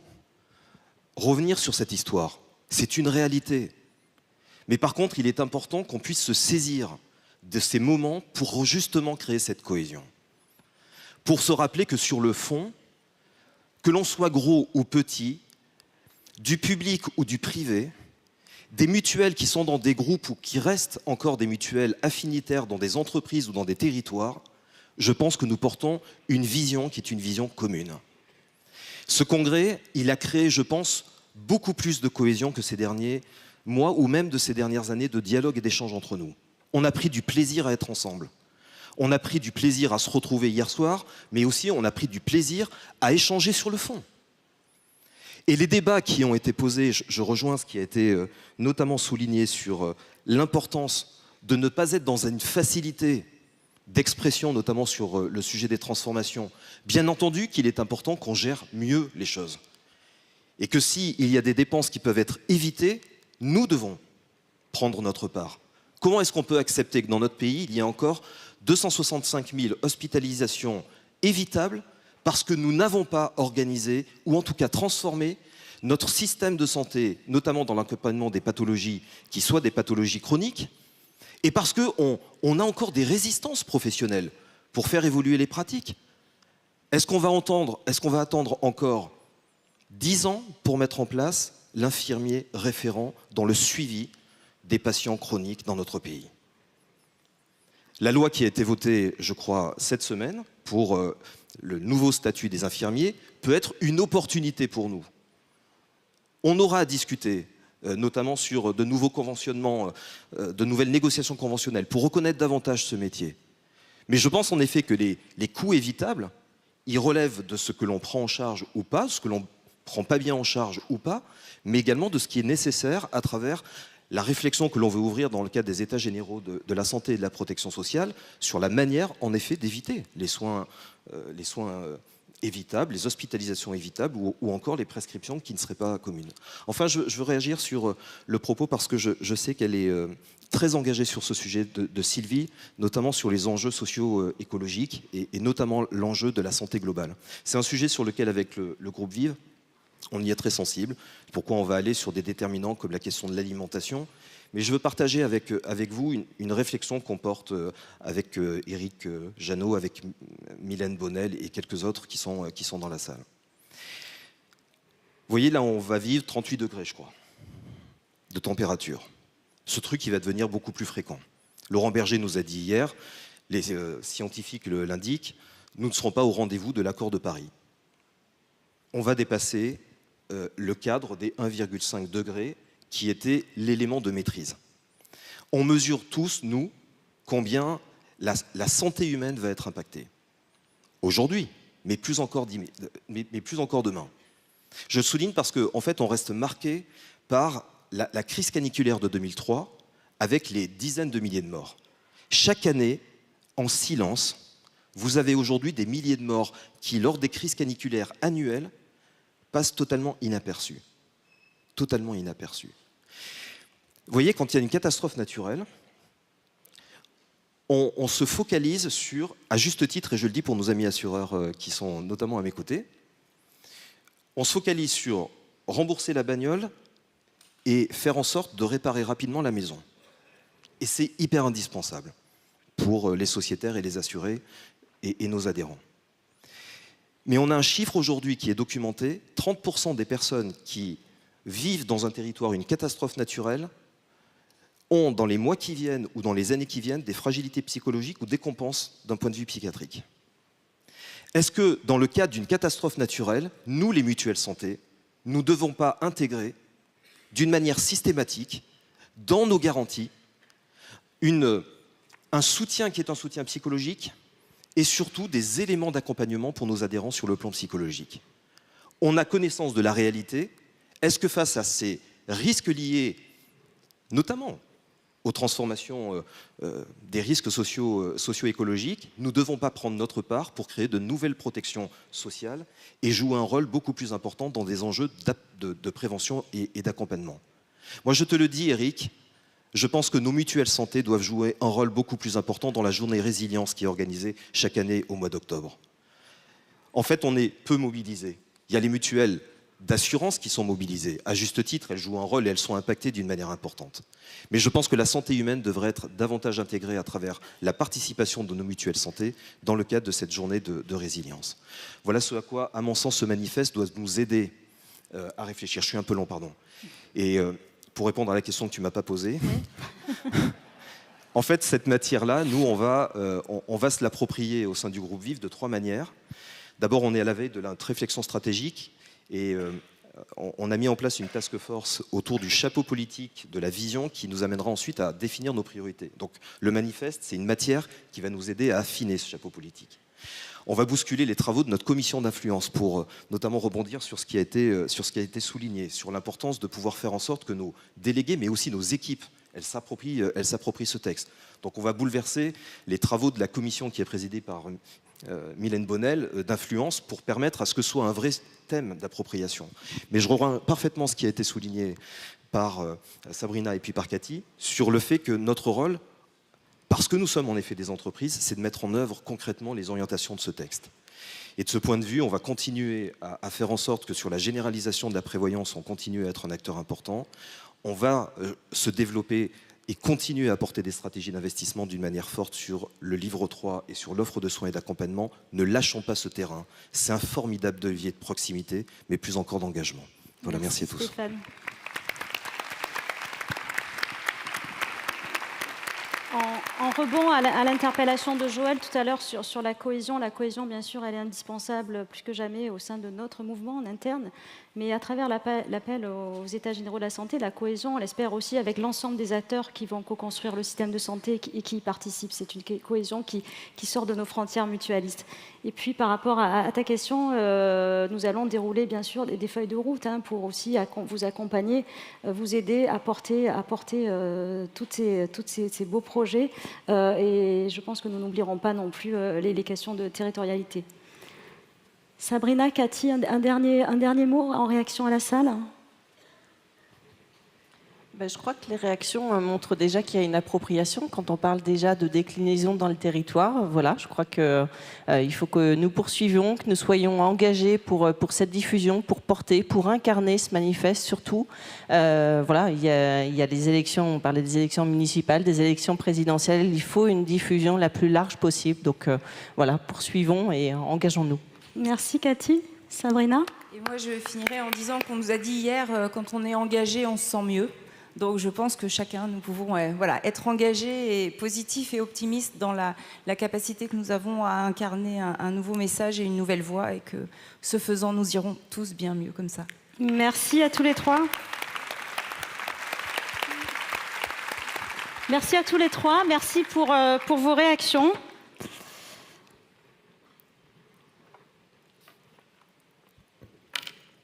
revenir sur cette histoire. C'est une réalité. Mais par contre, il est important qu'on puisse se saisir de ces moments pour justement créer cette cohésion. Pour se rappeler que sur le fond, que l'on soit gros ou petit, du public ou du privé, des mutuelles qui sont dans des groupes ou qui restent encore des mutuelles affinitaires dans des entreprises ou dans des territoires, je pense que nous portons une vision qui est une vision commune. Ce congrès, il a créé, je pense, beaucoup plus de cohésion que ces derniers mois ou même de ces dernières années de dialogue et d'échange entre nous. On a pris du plaisir à être ensemble. On a pris du plaisir à se retrouver hier soir, mais aussi on a pris du plaisir à échanger sur le fond. Et les débats qui ont été posés, je rejoins ce qui a été notamment souligné sur l'importance de ne pas être dans une facilité d'expression, notamment sur le sujet des transformations. Bien entendu qu'il est important qu'on gère mieux les choses. Et que s'il y a des dépenses qui peuvent être évitées, nous devons prendre notre part. Comment est-ce qu'on peut accepter que dans notre pays, il y a encore 265 000 hospitalisations évitables parce que nous n'avons pas organisé, ou en tout cas transformé, notre système de santé, notamment dans l'accompagnement des pathologies qui soient des pathologies chroniques, et parce qu'on a encore des résistances professionnelles pour faire évoluer les pratiques. Est-ce qu'on va attendre encore 10 ans pour mettre en place l'infirmier référent dans le suivi des patients chroniques dans notre pays? La loi qui a été votée, je crois, cette semaine, pour le nouveau statut des infirmiers, peut être une opportunité pour nous. On aura à discuter, notamment sur de nouveaux conventionnements, de nouvelles négociations conventionnelles, pour reconnaître davantage ce métier. Mais je pense en effet que les coûts évitables, ils relèvent de ce que l'on prend en charge ou pas, ce que l'on ne prend pas bien en charge ou pas, mais également de ce qui est nécessaire à travers la réflexion que l'on veut ouvrir dans le cadre des États généraux de la santé et de la protection sociale sur la manière, en effet, d'éviter les soins évitables, les hospitalisations évitables ou encore les prescriptions qui ne seraient pas communes. Enfin, je veux réagir sur le propos parce que je sais qu'elle est très engagée sur ce sujet de Sylvie, notamment sur les enjeux socio-écologiques et notamment l'enjeu de la santé globale. C'est un sujet sur lequel, avec le groupe Vive, on y est très sensible. Pourquoi on va aller sur des déterminants comme la question de l'alimentation. Mais je veux partager avec vous une réflexion qu'on porte avec Éric Jeannot, avec Mylène Bonnel et quelques autres qui sont dans la salle. Vous voyez, là, on va vivre 38 degrés, je crois, de température. Ce truc, il va devenir beaucoup plus fréquent. Laurent Berger nous a dit hier, les scientifiques l'indiquent, nous ne serons pas au rendez-vous de l'accord de Paris. On va dépasser le cadre des 1,5 degrés qui était l'élément de maîtrise. On mesure tous, nous, combien la santé humaine va être impactée. Aujourd'hui, mais plus encore demain. Je souligne parce qu'en fait, on reste marqué par la crise caniculaire de 2003 avec les dizaines de milliers de morts. Chaque année, en silence, vous avez aujourd'hui des milliers de morts qui, lors des crises caniculaires annuelles, passent totalement inaperçus. Totalement inaperçus. Vous voyez, quand il y a une catastrophe naturelle, on se focalise sur, à juste titre, et je le dis pour nos amis assureurs qui sont notamment à mes côtés, on se focalise sur rembourser la bagnole et faire en sorte de réparer rapidement la maison. Et c'est hyper indispensable pour les sociétaires et les assurés et nos adhérents. Mais on a un chiffre aujourd'hui qui est documenté, 30% des personnes qui vivent dans un territoire une catastrophe naturelle ont, dans les mois qui viennent ou dans les années qui viennent, des fragilités psychologiques ou décompenses d'un point de vue psychiatrique. Est-ce que, dans le cadre d'une catastrophe naturelle, nous, les mutuelles santé, nous ne devons pas intégrer, d'une manière systématique, dans nos garanties, un soutien qui est un soutien psychologique et surtout des éléments d'accompagnement pour nos adhérents sur le plan psychologique? On a connaissance de la réalité. Est-ce que face à ces risques liés, notamment aux transformations des risques socio-écologiques, nous ne devons pas prendre notre part pour créer de nouvelles protections sociales et jouer un rôle beaucoup plus important dans des enjeux de prévention et d'accompagnement? Moi, je te le dis, Éric, Je pense que nos mutuelles santé doivent jouer un rôle beaucoup plus important dans la journée résilience qui est organisée chaque année au mois d'octobre. En fait, on est peu mobilisés. Il y a les mutuelles d'assurance qui sont mobilisées. À juste titre, elles jouent un rôle et elles sont impactées d'une manière importante. Mais je pense que la santé humaine devrait être davantage intégrée à travers la participation de nos mutuelles santé dans le cadre de cette journée de résilience. Voilà ce à quoi, à mon sens, ce manifeste doit nous aider à réfléchir. Je suis un peu long, pardon. Et pour répondre à la question que tu ne m'as pas posée, en fait, cette matière-là, nous, on va se l'approprier au sein du groupe VIVE de 3 manières. D'abord, on est à la veille de la réflexion stratégique et on a mis en place une task force autour du chapeau politique, de la vision, qui nous amènera ensuite à définir nos priorités. Donc, le manifeste, c'est une matière qui va nous aider à affiner ce chapeau politique. On va bousculer les travaux de notre commission d'influence pour notamment rebondir sur ce qui a été souligné, sur l'importance de pouvoir faire en sorte que nos délégués, mais aussi nos équipes, elles s'approprient ce texte. Donc on va bouleverser les travaux de la commission qui est présidée par Mylène Bonnel d'influence pour permettre à ce que ce soit un vrai thème d'appropriation. Mais je rejoins parfaitement ce qui a été souligné par Sabrina et puis par Cathy sur le fait que notre rôle, parce que nous sommes en effet des entreprises, c'est de mettre en œuvre concrètement les orientations de ce texte. Et de ce point de vue, on va continuer à faire en sorte que sur la généralisation de la prévoyance, on continue à être un acteur important. On va se développer et continuer à apporter des stratégies d'investissement d'une manière forte sur le livre 3 et sur l'offre de soins et d'accompagnement. Ne lâchons pas ce terrain. C'est un formidable levier de proximité, mais plus encore d'engagement. Voilà, merci à tous. Stéphane. En rebond à l'interpellation de Joël tout à l'heure sur la cohésion bien sûr elle est indispensable plus que jamais au sein de notre mouvement en interne, mais à travers l'appel aux États généraux de la santé, la cohésion on l'espère aussi avec l'ensemble des acteurs qui vont co-construire le système de santé et qui y participent. C'est une cohésion qui sort de nos frontières mutualistes. Et puis par rapport à ta question, nous allons dérouler bien sûr des feuilles de route pour aussi vous accompagner, vous aider à porter tous ces beaux projets. Et je pense que nous n'oublierons pas non plus les questions de territorialité. Sabrina, Cathy, un dernier mot en réaction à la salle ? Je crois que les réactions montrent déjà qu'il y a une appropriation quand on parle déjà de déclinaison dans le territoire. Voilà, je crois qu'il faut que nous poursuivions, que nous soyons engagés pour cette diffusion, pour porter, pour incarner ce manifeste surtout. Voilà, il y a des élections, on parlait des élections municipales, des élections présidentielles. Il faut une diffusion la plus large possible. Donc voilà, poursuivons et engageons-nous. Merci Cathy. Sabrina ? Et moi, je finirai en disant qu'on nous a dit hier, quand on est engagé, on se sent mieux. Donc je pense que chacun, nous pouvons être engagés et positifs et optimistes dans la capacité que nous avons à incarner un nouveau message et une nouvelle voix, et que ce faisant, nous irons tous bien mieux comme ça. Merci à tous les trois. Merci à tous les trois. Merci pour vos réactions.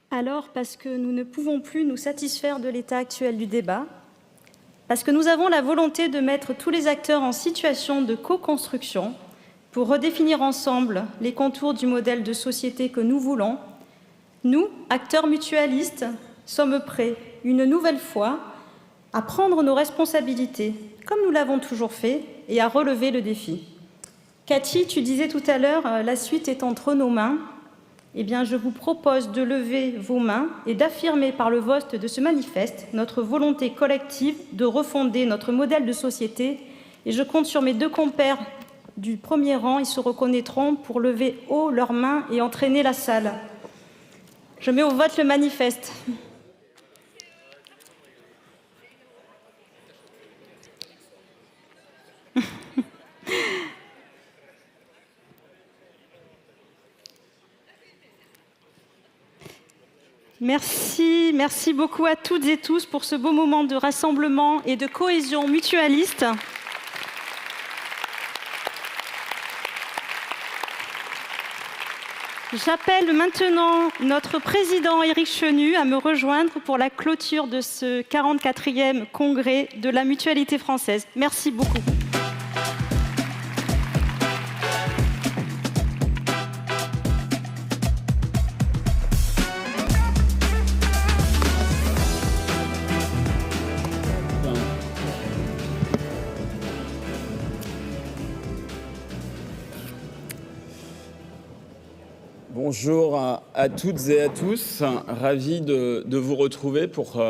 Alors, parce que nous ne pouvons plus nous satisfaire de l'état actuel du débat, parce que nous avons la volonté de mettre tous les acteurs en situation de co-construction pour redéfinir ensemble les contours du modèle de société que nous voulons, nous, acteurs mutualistes, sommes prêts, une nouvelle fois, à prendre nos responsabilités, comme nous l'avons toujours fait, et à relever le défi. Cathy, tu disais tout à l'heure, la suite est entre nos mains. Eh bien, je vous propose de lever vos mains et d'affirmer par le vote de ce manifeste notre volonté collective de refonder notre modèle de société. Et je compte sur mes 2 compères du premier rang, ils se reconnaîtront pour lever haut leurs mains et entraîner la salle. Je mets au vote le manifeste. Merci beaucoup à toutes et tous pour ce beau moment de rassemblement et de cohésion mutualiste. J'appelle maintenant notre président Éric Chenu à me rejoindre pour la clôture de ce 44e congrès de la Mutualité française. Merci beaucoup. Bonjour à toutes et à tous. Ravi de vous retrouver pour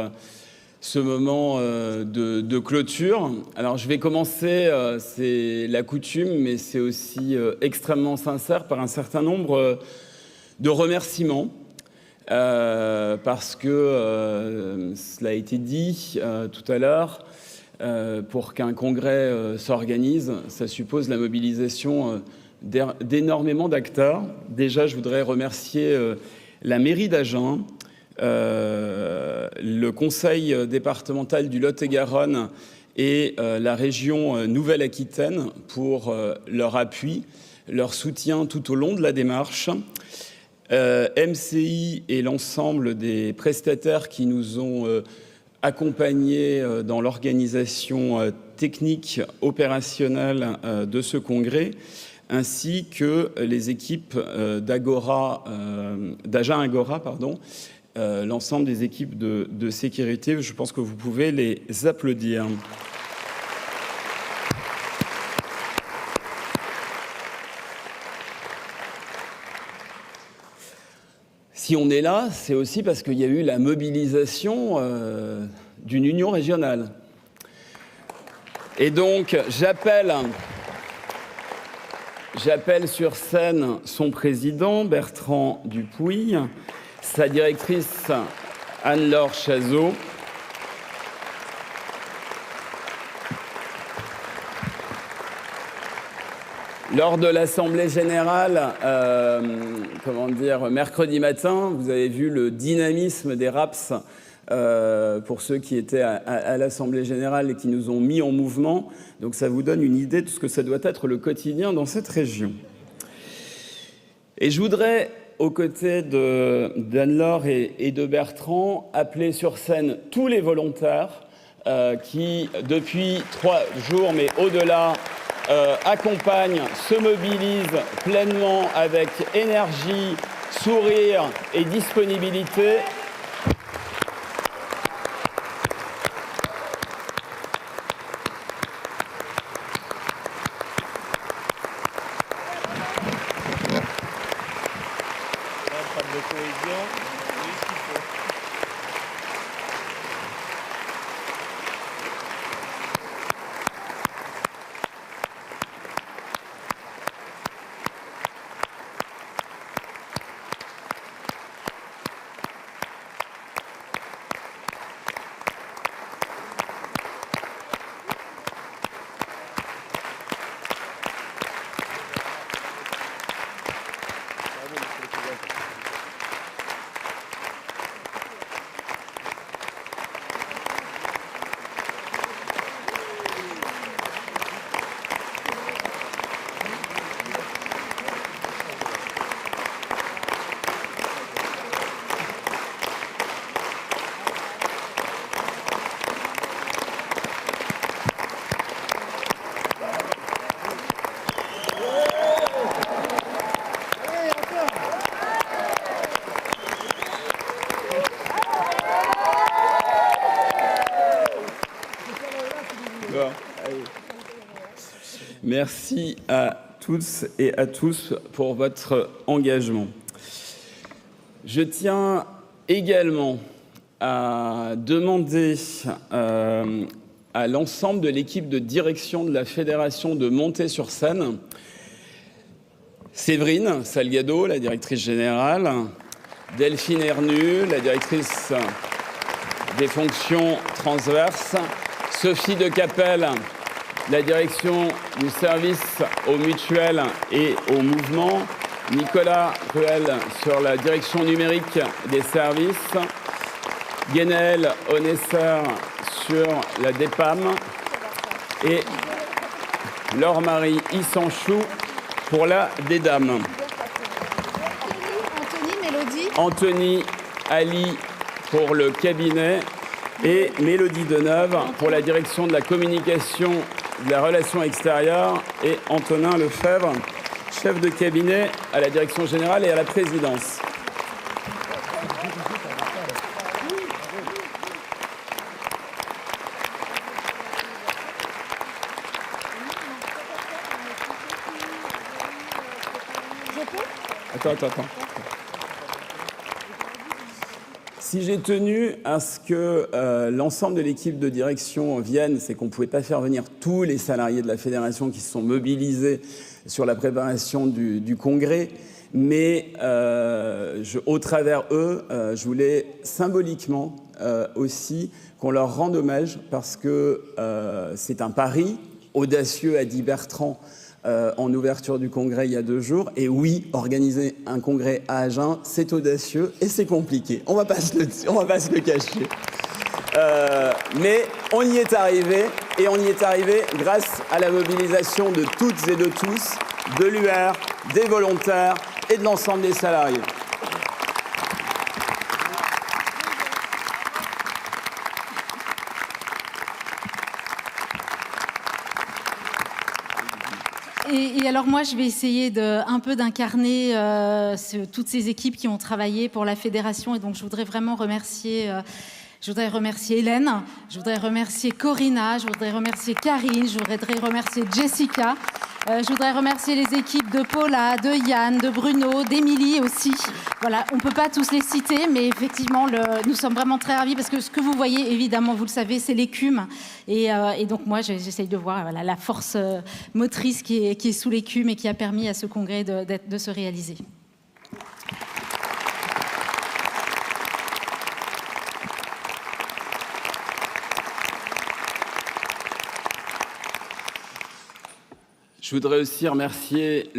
ce moment de clôture. Alors je vais commencer, c'est la coutume, mais c'est aussi extrêmement sincère, par un certain nombre de remerciements. Parce que cela a été dit tout à l'heure, pour qu'un congrès s'organise, ça suppose la mobilisation d'énormément d'acteurs. Déjà, je voudrais remercier la mairie d'Agen, le conseil départemental du Lot-et-Garonne et la région Nouvelle-Aquitaine pour leur appui, leur soutien tout au long de la démarche. MCI et l'ensemble des prestataires qui nous ont accompagnés dans l'organisation technique opérationnelle de ce congrès, ainsi que les équipes d'Agen Agora, l'ensemble des équipes de sécurité. Je pense que vous pouvez les applaudir. Si on est là, c'est aussi parce qu'il y a eu la mobilisation d'une union régionale. Et donc, j'appelle sur scène son président, Bertrand Dupuy, sa directrice, Anne-Laure Chazot, lors de l'Assemblée générale, mercredi matin, vous avez vu le dynamisme des RAPS pour ceux qui étaient à l'Assemblée générale et qui nous ont mis en mouvement. Donc ça vous donne une idée de ce que ça doit être le quotidien dans cette région. Et je voudrais, aux côtés d'Anne-Laure et de Bertrand, appeler sur scène tous les volontaires qui, depuis 3 jours, mais au-delà, accompagnent, se mobilisent pleinement avec énergie, sourire et disponibilité. Merci à toutes et à tous pour votre engagement. Je tiens également à demander à l'ensemble de l'équipe de direction de la fédération de monter sur scène. Séverine Salgado, la directrice générale, Delphine Hernu, la directrice des fonctions transverses, Sophie de Capelle, la direction du service aux mutuelles et aux mouvements, Nicolas Ruel sur la direction numérique des services, Guénaël Onesser sur la DEPAM et Laure-Marie Issanchou pour la DEDAM. Anthony Ali pour le cabinet et Mélodie Deneuve pour la direction de la communication, de la relation extérieure, et Antonin Lefebvre, chef de cabinet à la direction générale et à la présidence. Attends. Si j'ai tenu à ce que l'ensemble de l'équipe de direction vienne, c'est qu'on ne pouvait pas faire venir tous les salariés de la fédération qui se sont mobilisés sur la préparation du congrès, mais au travers eux, je voulais symboliquement aussi qu'on leur rende hommage parce que c'est un pari audacieux, a dit Bertrand, en ouverture du congrès il y a 2 jours. Et oui, organiser un congrès à Agen, c'est audacieux et c'est compliqué. On va pas se le cacher. Mais on y est arrivé, et on y est arrivé grâce à la mobilisation de toutes et de tous, de l'UR, des volontaires et de l'ensemble des salariés. Et alors moi, je vais essayer un peu d'incarner toutes ces équipes qui ont travaillé pour la fédération. Et donc, je voudrais vraiment remercier... Je voudrais remercier Hélène, je voudrais remercier Corinna, je voudrais remercier Karine, je voudrais remercier Jessica, je voudrais remercier les équipes de Paula, de Yann, de Bruno, d'Émilie aussi. Voilà, on ne peut pas tous les citer, mais effectivement, nous sommes vraiment très ravis parce que ce que vous voyez, évidemment, vous le savez, c'est l'écume. Et donc moi, j'essaye de voir la force motrice qui est sous l'écume et qui a permis à ce congrès de se réaliser. Je voudrais aussi remercier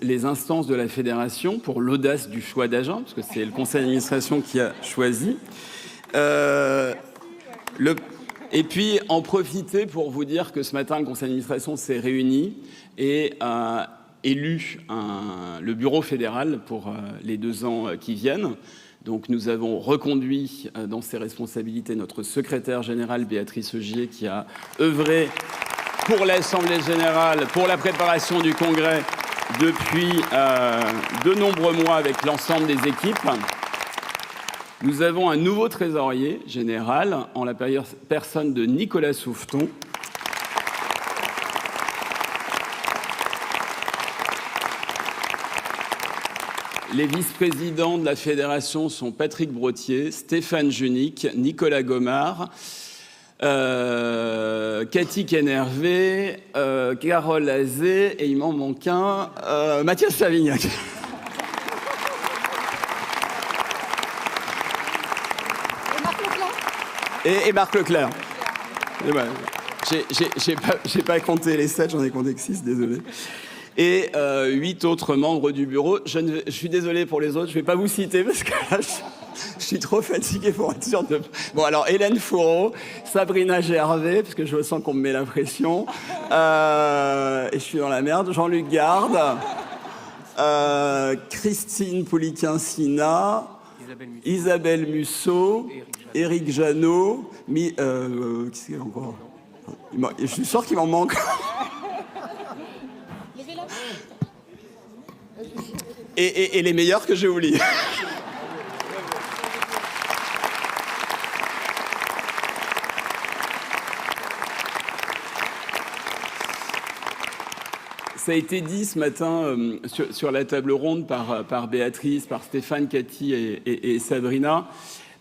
les instances de la fédération pour l'audace du choix d'Agen, parce que c'est le conseil d'administration qui a choisi. Et puis en profiter pour vous dire que ce matin, le conseil d'administration s'est réuni et a élu le bureau fédéral pour les 2 ans qui viennent. Donc nous avons reconduit dans ses responsabilités notre secrétaire générale Béatrice Augier qui a œuvré pour l'Assemblée générale, pour la préparation du congrès depuis de nombreux mois avec l'ensemble des équipes. Nous avons un nouveau trésorier général en la personne de Nicolas Souffeton. Les vice-présidents de la fédération sont Patrick Brottier, Stéphane Junique, Nicolas Gomard, Cathy Kenervé, Carole Azé, et il m'en manque un, Mathias Savignac. Et Marc Leclerc. Et ouais, j'ai pas compté les 7, j'en ai compté que 6, désolé. Et 8 autres membres du bureau. Je suis désolé pour les autres, je vais pas vous citer parce que là, je suis trop fatigué pour être sûr de... Bon, alors, Hélène Fourreau, Sabrina Gervais, parce que je sens qu'on me met la pression, et je suis dans la merde, Jean-Luc Garde, Christine Pouliquin-Sina, Isabelle Musso, Éric Janot, qu'est-ce qu'il y a encore ? Je suis sûr qu'il m'en manque. Et les meilleurs que j'ai oubliés. Ça a été dit ce matin sur la table ronde par Béatrice, par Stéphane, Cathy et Sabrina.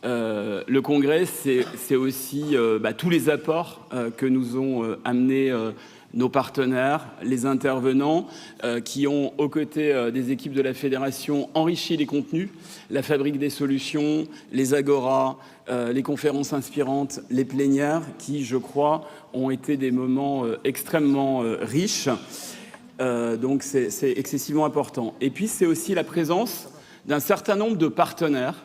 Le congrès, c'est aussi tous les apports que nous ont amenés nos partenaires, les intervenants, qui ont, aux côtés des équipes de la fédération, enrichi les contenus, la fabrique des solutions, les agoras, les conférences inspirantes, les plénières, qui, je crois, ont été des moments extrêmement riches. Donc c'est excessivement important. Et puis c'est aussi la présence d'un certain nombre de partenaires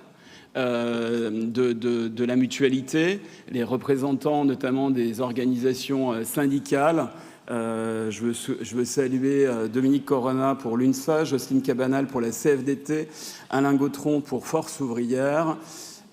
de la mutualité, les représentants notamment des organisations syndicales. Je veux saluer Dominique Corona pour l'UNSA, Jocelyne Cabanal pour la CFDT, Alain Gautron pour Force Ouvrière,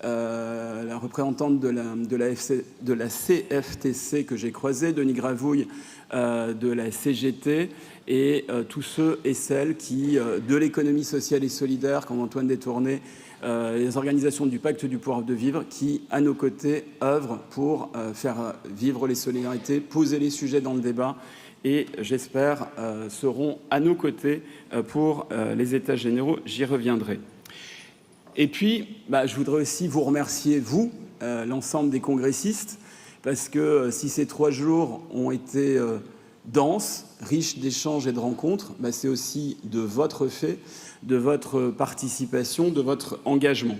la représentante de la CFTC que j'ai croisée, Denis Gravouille de la CGT, et tous ceux et celles qui, de l'économie sociale et solidaire, comme Antoine Détourné, les organisations du Pacte du pouvoir de vivre, qui, à nos côtés, œuvrent pour faire vivre les solidarités, poser les sujets dans le débat, et, j'espère, seront à nos côtés pour les États généraux. J'y reviendrai. Et puis, je voudrais aussi vous remercier, vous, l'ensemble des congressistes, parce que si ces 3 jours ont été denses, riches d'échanges et de rencontres, c'est aussi de votre fait, de votre participation, de votre engagement.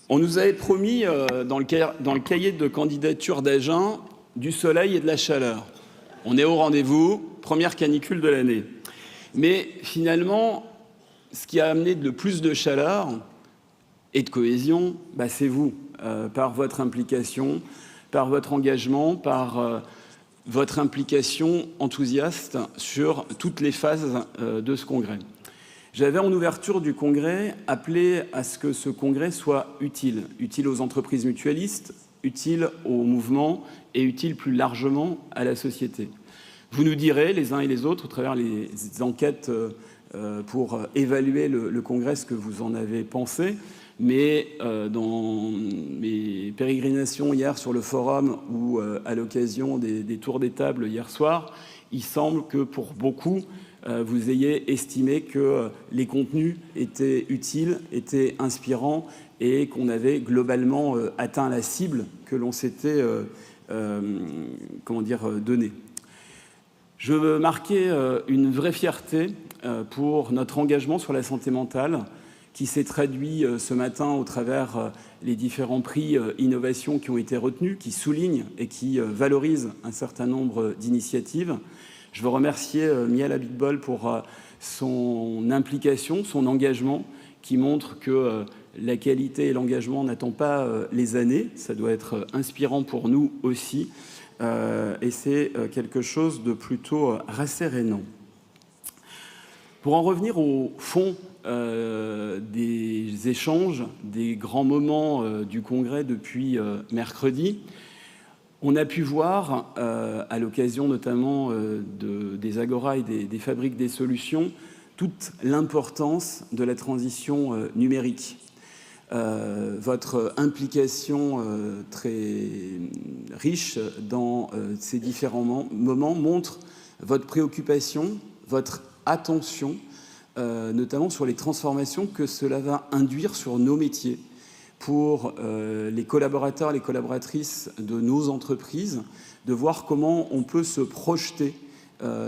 On nous avait promis, dans le cahier de candidature d'Agen, du soleil et de la chaleur. On est au rendez-vous, première canicule de l'année. Mais finalement, ce qui a amené le plus de chaleur et de cohésion, c'est vous, par votre implication, par votre engagement, par votre implication enthousiaste sur toutes les phases de ce congrès. J'avais, en ouverture du congrès, appelé à ce que ce congrès soit utile aux entreprises mutualistes, utile au mouvement et utile plus largement à la société. Vous nous direz, les uns et les autres, au travers les enquêtes pour évaluer le congrès, ce que vous en avez pensé. Mais dans mes pérégrinations hier sur le forum ou à l'occasion des tours des tables hier soir, il semble que pour beaucoup, vous ayez estimé que les contenus étaient utiles, étaient inspirants et qu'on avait globalement atteint la cible que l'on s'était donnée. Je veux marquer une vraie fierté pour notre engagement sur la santé mentale, qui s'est traduit ce matin au travers les différents prix innovation qui ont été retenus, qui soulignent et qui valorisent un certain nombre d'initiatives. Je veux remercier Miel Abitbol pour son implication, son engagement, qui montre que la qualité et l'engagement n'attendent pas les années. Ça doit être inspirant pour nous aussi. Et c'est quelque chose de plutôt rassérénant. Pour en revenir au fond des échanges, des grands moments du Congrès depuis mercredi, on a pu voir, à l'occasion notamment des Agora et des Fabriques des solutions, toute l'importance de la transition numérique. Votre implication très riche dans ces différents moments montre votre préoccupation, votre attention, notamment sur les transformations que cela va induire sur nos métiers pour les collaborateurs, les collaboratrices de nos entreprises, de voir comment on peut se projeter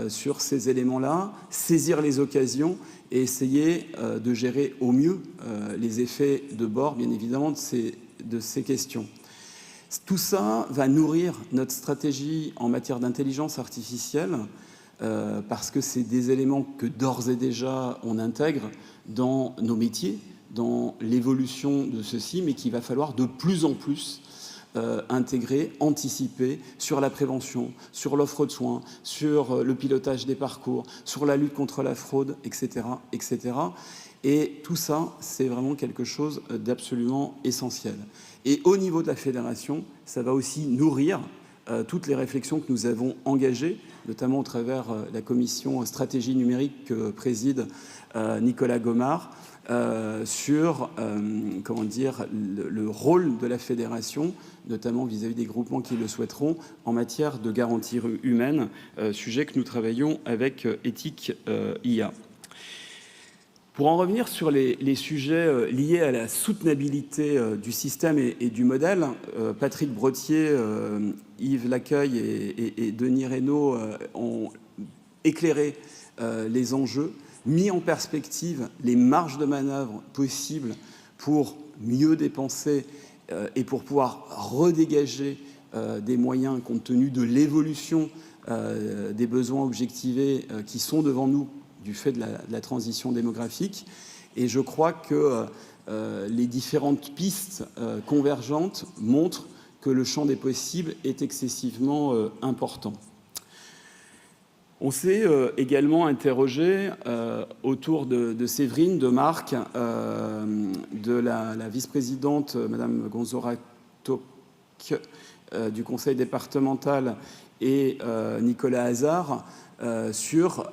sur ces éléments-là, saisir les occasions et essayer de gérer au mieux les effets de bord, bien évidemment, de ces questions. Tout ça va nourrir notre stratégie en matière d'intelligence artificielle, parce que c'est des éléments que d'ores et déjà on intègre dans nos métiers, dans l'évolution de ceci, mais qu'il va falloir de plus en plus intégrer, anticiper sur la prévention, sur l'offre de soins, sur le pilotage des parcours, sur la lutte contre la fraude, etc., etc. Et tout ça, c'est vraiment quelque chose d'absolument essentiel. Et au niveau de la fédération, ça va aussi nourrir toutes les réflexions que nous avons engagées, notamment au travers la commission stratégie numérique que préside Nicolas Gomard, sur le rôle de la fédération, notamment vis-à-vis des groupements qui le souhaiteront, en matière de garantie humaine, sujet que nous travaillons avec Éthique IA. Pour en revenir sur les sujets liés à la soutenabilité du système et du modèle, Patrick Brottier, Yves Lacueille et Denis Reynaud ont éclairé les enjeux, mis en perspective les marges de manœuvre possibles pour mieux dépenser et pour pouvoir redégager des moyens compte tenu de l'évolution des besoins objectivés qui sont devant nous du fait de la transition démographique. Et je crois que les différentes pistes convergentes montrent que le champ des possibles est excessivement important. On s'est également interrogé autour de Séverine, de Marc, de la vice-présidente, Madame Gonzoratok, du conseil départemental, et Nicolas Hazard, sur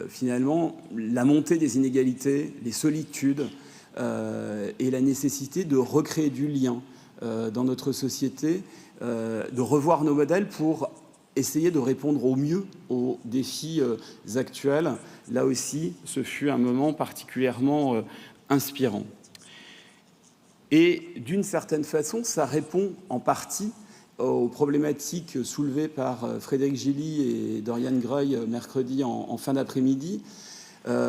finalement la montée des inégalités, les solitudes et la nécessité de recréer du lien dans notre société, de revoir nos modèles pour essayer de répondre au mieux aux défis actuels. Là aussi, ce fut un moment particulièrement inspirant. Et d'une certaine façon, ça répond en partie aux problématiques soulevées par Frédéric Gilly et Dorian Greuil mercredi en fin d'après-midi,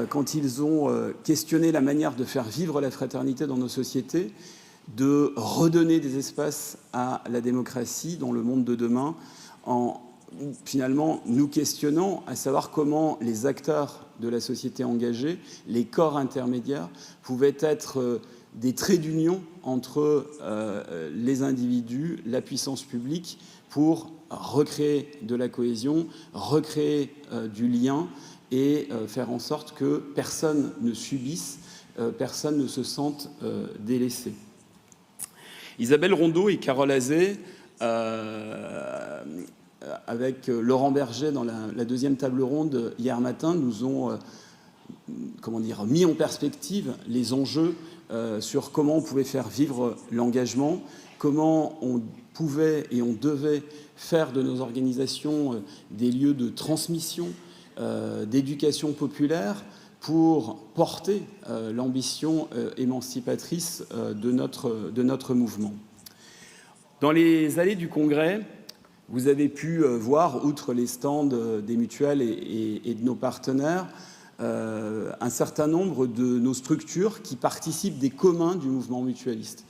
quand ils ont questionné la manière de faire vivre la fraternité dans nos sociétés, de redonner des espaces à la démocratie dans le monde de demain, en finalement nous questionnant à savoir comment les acteurs de la société engagée, les corps intermédiaires, pouvaient être des traits d'union entre les individus, la puissance publique, pour recréer de la cohésion, recréer du lien et faire en sorte que personne ne subisse, personne ne se sente délaissé. Isabelle Rondeau et Carole Azé, avec Laurent Berger dans la deuxième table ronde hier matin, nous ont mis en perspective les enjeux sur comment on pouvait faire vivre l'engagement, comment on pouvait et on devait faire de nos organisations des lieux de transmission, d'éducation populaire pour porter l'ambition émancipatrice de notre mouvement. Dans les allées du Congrès, vous avez pu voir, outre les stands des mutuelles et de nos partenaires, un certain nombre de nos structures qui participent des communs du mouvement mutualiste.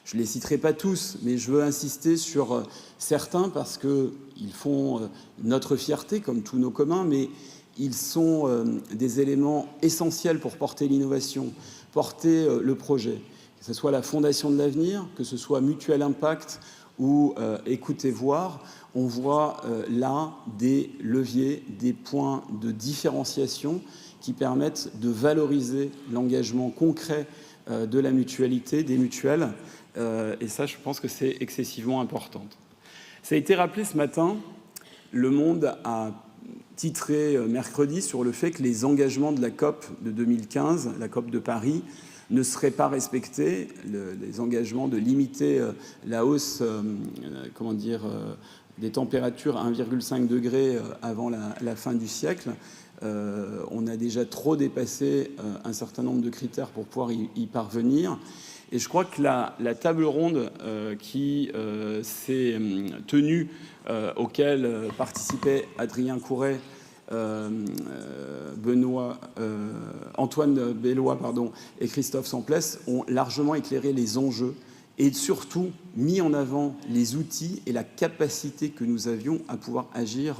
Je ne les citerai pas tous, mais je veux insister sur certains parce qu'ils font notre fierté, comme tous nos communs, mais ils sont des éléments essentiels pour porter l'innovation, porter le projet. Que ce soit la Fondation de l'Avenir, que ce soit Mutuel Impact ou Écoutez Voir, on voit là des leviers, des points de différenciation qui permettent de valoriser l'engagement concret de la mutualité, des mutuelles. Et ça, je pense que c'est excessivement important. Ça a été rappelé ce matin, Le Monde a titré mercredi sur le fait que les engagements de la COP de 2015, la COP de Paris, ne seraient pas respectés, les engagements de limiter la hausse des températures à 1,5 degré avant la fin du siècle. On a déjà trop dépassé un certain nombre de critères pour pouvoir y parvenir. Et je crois que la table ronde qui s'est tenue, auquel participaient Adrien Couret, Antoine Bellois et Christophe Samplès, ont largement éclairé les enjeux et surtout mis en avant les outils et la capacité que nous avions à pouvoir agir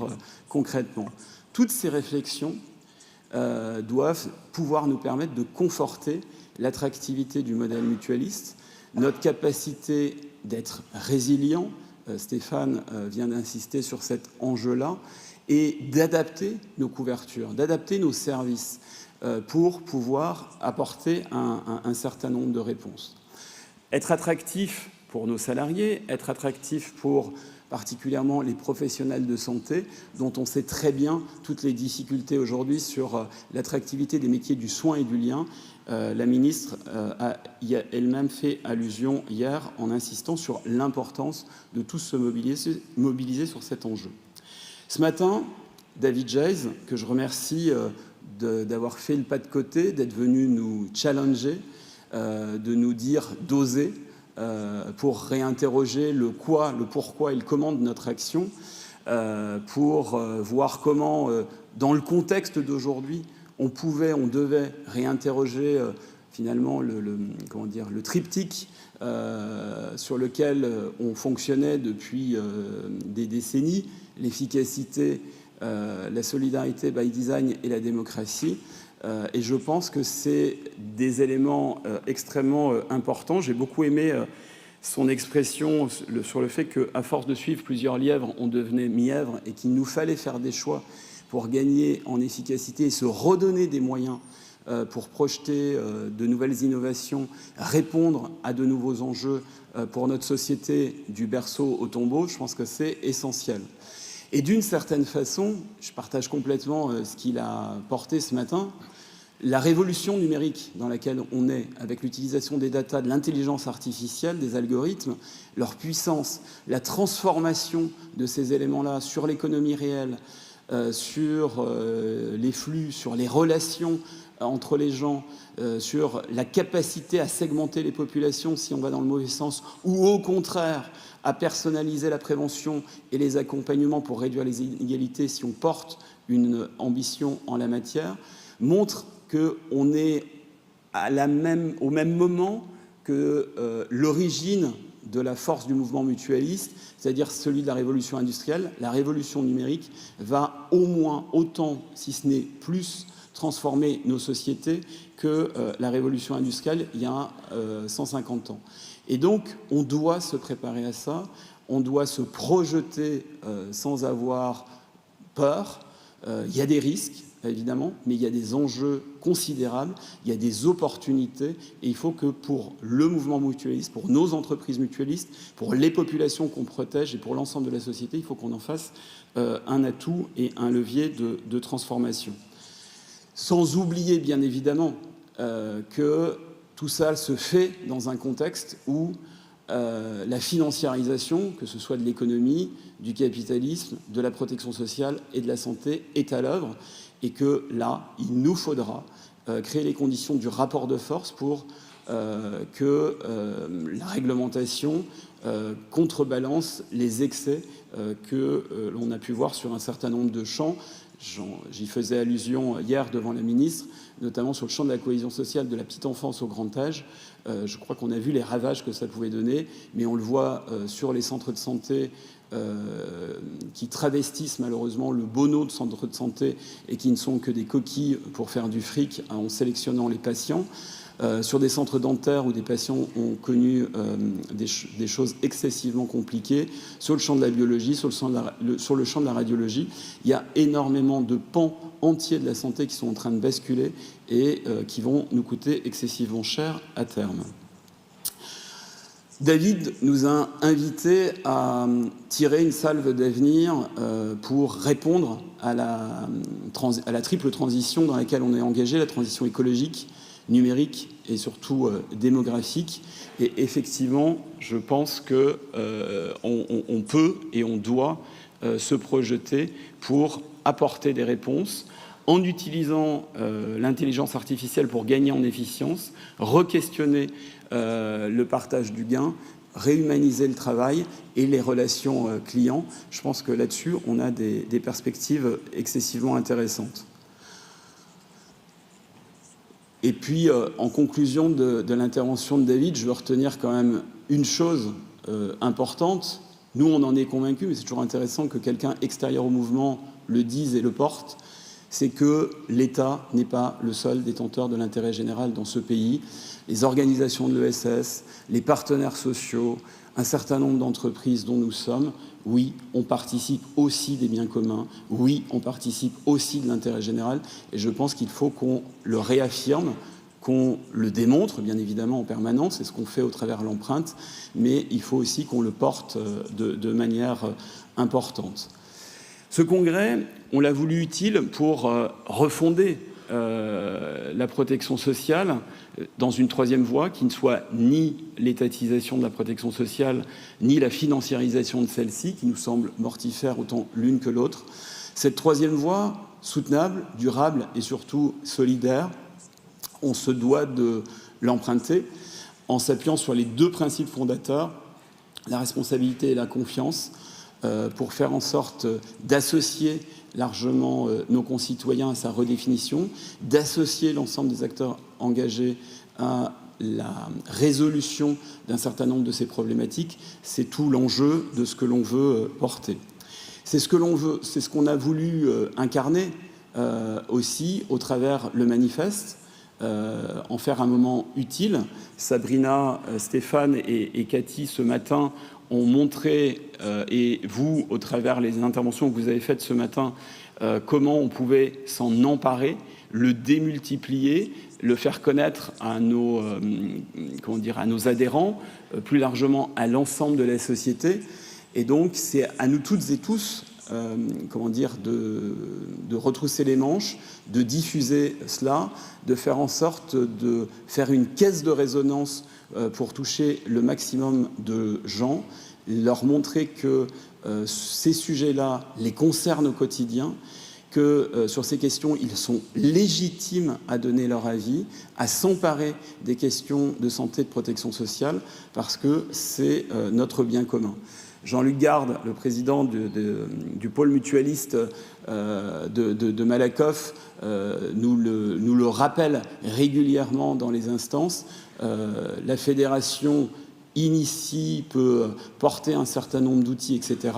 concrètement. Toutes ces réflexions doivent pouvoir nous permettre de conforter l'attractivité du modèle mutualiste, notre capacité d'être résilient, Stéphane vient d'insister sur cet enjeu-là, et d'adapter nos couvertures, d'adapter nos services pour pouvoir apporter un certain nombre de réponses. Être attractif pour nos salariés, être attractif pour particulièrement les professionnels de santé, dont on sait très bien toutes les difficultés aujourd'hui sur l'attractivité des métiers du soin et du lien. La ministre a elle-même fait allusion hier en insistant sur l'importance de tous se mobiliser sur cet enjeu. Ce matin, David Jayes, que je remercie d'avoir fait le pas de côté, d'être venu nous challenger, de nous dire d'oser, pour réinterroger le quoi, le pourquoi et le comment de notre action, pour voir comment, dans le contexte d'aujourd'hui, on devait réinterroger finalement le triptyque sur lequel on fonctionnait depuis des décennies, l'efficacité, la solidarité by design et la démocratie. Et je pense que c'est des éléments extrêmement importants. J'ai beaucoup aimé son expression sur le fait qu'à force de suivre plusieurs lièvres, on devenait mièvre et qu'il nous fallait faire des choix pour gagner en efficacité et se redonner des moyens pour projeter de nouvelles innovations, répondre à de nouveaux enjeux pour notre société du berceau au tombeau. Je pense que c'est essentiel. Et d'une certaine façon, je partage complètement ce qu'il a porté ce matin, La révolution numérique dans laquelle on est, avec l'utilisation des data, de l'intelligence artificielle, des algorithmes, leur puissance, la transformation de ces éléments-là sur l'économie réelle, sur les flux, sur les relations entre les gens, sur la capacité à segmenter les populations si on va dans le mauvais sens, ou au contraire à personnaliser la prévention et les accompagnements pour réduire les inégalités si on porte une ambition en la matière, montre qu'on est au même moment que l'origine de la force du mouvement mutualiste, c'est-à-dire celui de la révolution industrielle. La révolution numérique va au moins autant, si ce n'est plus, transformer nos sociétés que la révolution industrielle il y a 150 ans. Et donc, on doit se préparer à ça, on doit se projeter sans avoir peur. Il y a des risques, évidemment, mais il y a des enjeux considérables, il y a des opportunités, et il faut que pour le mouvement mutualiste, pour nos entreprises mutualistes, pour les populations qu'on protège et pour l'ensemble de la société, il faut qu'on en fasse un atout et un levier de transformation. Sans oublier, bien évidemment, que tout ça se fait dans un contexte où la financiarisation, que ce soit de l'économie, du capitalisme, de la protection sociale et de la santé, est à l'œuvre, et que là, il nous faudra créer les conditions du rapport de force pour que la réglementation contrebalance les excès que l'on a pu voir sur un certain nombre de champs. J'y faisais allusion hier devant la ministre, notamment sur le champ de la cohésion sociale, de la petite enfance au grand âge. Je crois qu'on a vu les ravages que ça pouvait donner, mais on le voit sur les centres de santé qui travestissent malheureusement le beau nom de centres de santé et qui ne sont que des coquilles pour faire du fric en sélectionnant les patients. Sur des centres dentaires où des patients ont connu des choses excessivement compliquées, sur le champ de la biologie, sur le champ de la radiologie, il y a énormément de pans entiers de la santé qui sont en train de basculer et qui vont nous coûter excessivement cher à terme. David nous a invités à tirer une salve d'avenir pour répondre à la triple transition dans laquelle on est engagé, la transition écologique, numérique et surtout démographique. Et effectivement, je pense qu'on peut et on doit se projeter pour apporter des réponses en utilisant l'intelligence artificielle pour gagner en efficience, re-questionner le partage du gain, réhumaniser le travail et les relations clients. Je pense que là-dessus, on a des perspectives excessivement intéressantes. Et puis, en conclusion de l'intervention de David, je veux retenir quand même une chose importante. Nous, on en est convaincus, mais c'est toujours intéressant que quelqu'un extérieur au mouvement le dise et le porte. C'est que l'État n'est pas le seul détenteur de l'intérêt général dans ce pays. Les organisations de l'ESS, les partenaires sociaux, un certain nombre d'entreprises dont nous sommes, oui, on participe aussi des biens communs, oui, on participe aussi de l'intérêt général, et je pense qu'il faut qu'on le réaffirme, qu'on le démontre, bien évidemment, en permanence, c'est ce qu'on fait au travers de l'empreinte, mais il faut aussi qu'on le porte de manière importante. Ce congrès, on l'a voulu utile pour refonder la protection sociale dans une troisième voie qui ne soit ni l'étatisation de la protection sociale, ni la financiarisation de celle-ci, qui nous semble mortifère autant l'une que l'autre. Cette troisième voie, soutenable, durable et surtout solidaire, on se doit de l'emprunter en s'appuyant sur les deux principes fondateurs, la responsabilité et la confiance, pour faire en sorte d'associer largement nos concitoyens à sa redéfinition, d'associer l'ensemble des acteurs engagés à la résolution d'un certain nombre de ces problématiques. C'est tout l'enjeu de ce que l'on veut porter. C'est ce que l'on veut, c'est ce qu'on a voulu incarner aussi au travers le manifeste, en faire un moment utile. Sabrina, Stéphane et Cathy ce matin ont montré, et vous, au travers les interventions que vous avez faites ce matin, comment on pouvait s'en emparer, le démultiplier, le faire connaître à nos adhérents, plus largement à l'ensemble de la société. Et donc, c'est à nous toutes et tous de retrousser les manches, de diffuser cela, de faire en sorte de faire une caisse de résonance pour toucher le maximum de gens, leur montrer que ces sujets-là les concernent au quotidien, que sur ces questions, ils sont légitimes à donner leur avis, à s'emparer des questions de santé et de protection sociale, parce que c'est notre bien commun. Jean-Luc Garde, le président du pôle mutualiste de Malakoff, nous le rappelle régulièrement dans les instances. La fédération initie, peut porter un certain nombre d'outils, etc.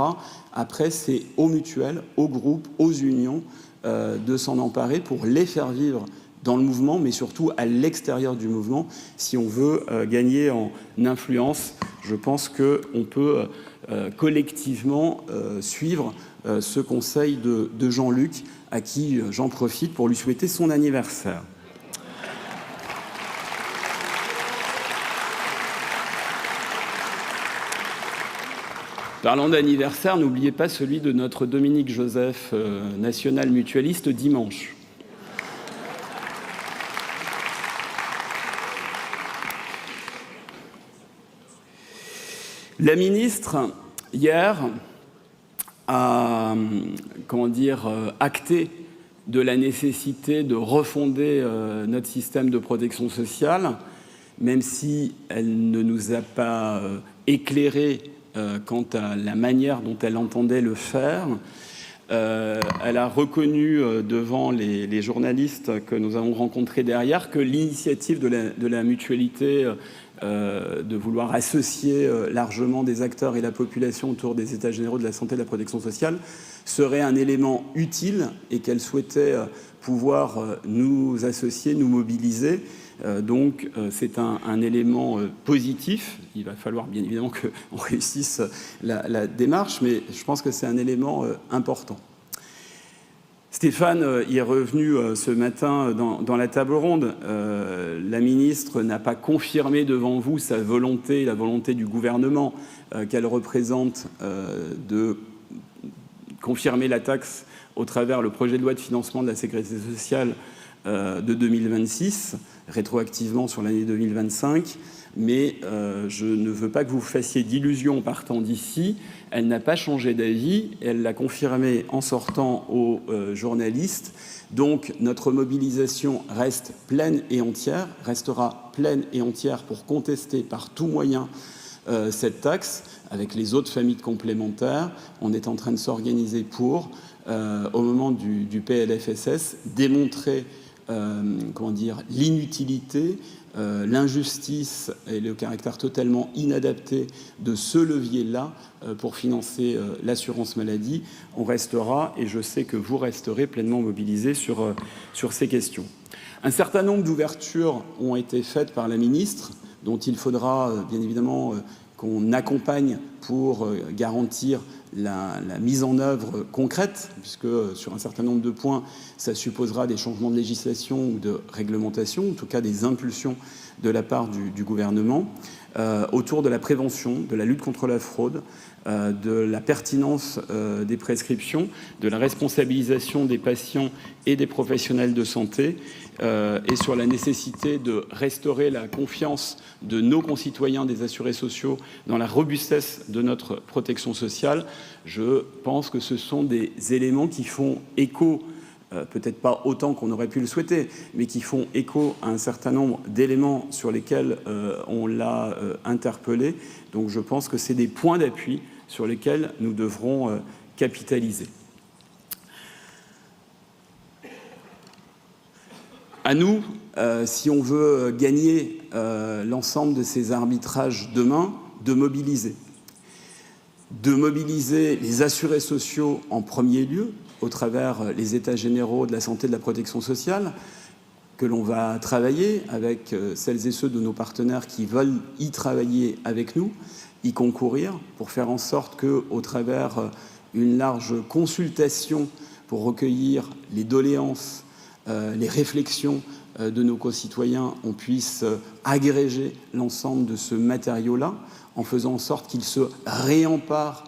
Après, c'est aux mutuelles, aux groupes, aux unions de s'en emparer pour les faire vivre dans le mouvement, mais surtout à l'extérieur du mouvement, si on veut gagner en influence. Je pense qu'on peut collectivement suivre ce conseil de Jean-Luc, à qui j'en profite pour lui souhaiter son anniversaire. Parlant d'anniversaire, n'oubliez pas celui de notre Dominique Joseph, national mutualiste, dimanche. La ministre, hier, a acté de la nécessité de refonder notre système de protection sociale, même si elle ne nous a pas éclairé quant à la manière dont elle entendait le faire. Elle a reconnu devant les journalistes que nous avons rencontrés derrière que l'initiative de la mutualité de vouloir associer largement des acteurs et la population autour des états généraux de la santé et de la protection sociale serait un élément utile et qu'elle souhaitait pouvoir nous associer, nous mobiliser. Donc c'est un élément positif. Il va falloir bien évidemment qu'on réussisse la démarche, mais je pense que c'est un élément important. Stéphane y est revenu ce matin dans la table ronde. La ministre n'a pas confirmé devant vous sa volonté, la volonté du gouvernement qu'elle représente de confirmer la taxe au travers le projet de loi de financement de la sécurité sociale de 2026, rétroactivement sur l'année 2025. Mais je ne veux pas que vous fassiez d'illusions en partant d'ici. Elle n'a pas changé d'avis, elle l'a confirmé en sortant aux journalistes. Donc notre mobilisation reste pleine et entière, restera pleine et entière pour contester par tout moyen cette taxe, avec les autres familles de complémentaires. On est en train de s'organiser pour, au moment du PLFSS, démontrer l'inutilité, l'injustice et le caractère totalement inadapté de ce levier-là pour financer l'assurance maladie. On restera, et je sais que vous resterez pleinement mobilisés sur ces questions. Un certain nombre d'ouvertures ont été faites par la ministre, dont il faudra bien évidemment qu'on accompagne pour garantir la mise en œuvre concrète, puisque sur un certain nombre de points, ça supposera des changements de législation ou de réglementation, en tout cas des impulsions de la part du gouvernement, autour de la prévention, de la lutte contre la fraude, de la pertinence des prescriptions, de la responsabilisation des patients et des professionnels de santé, et sur la nécessité de restaurer la confiance de nos concitoyens, des assurés sociaux, dans la robustesse de notre protection sociale. Je pense que ce sont des éléments qui font écho, peut-être pas autant qu'on aurait pu le souhaiter, mais qui font écho à un certain nombre d'éléments sur lesquels on l'a interpellé. Donc je pense que c'est des points d'appui sur lesquels nous devrons capitaliser. À nous, si on veut gagner l'ensemble de ces arbitrages demain, de mobiliser les assurés sociaux en premier lieu, au travers les états généraux de la santé et de la protection sociale, que l'on va travailler avec celles et ceux de nos partenaires qui veulent y travailler avec nous, y concourir, pour faire en sorte qu'au travers une large consultation pour recueillir les doléances, les réflexions de nos concitoyens, on puisse agréger l'ensemble de ce matériau-là, en faisant en sorte qu'il se réempare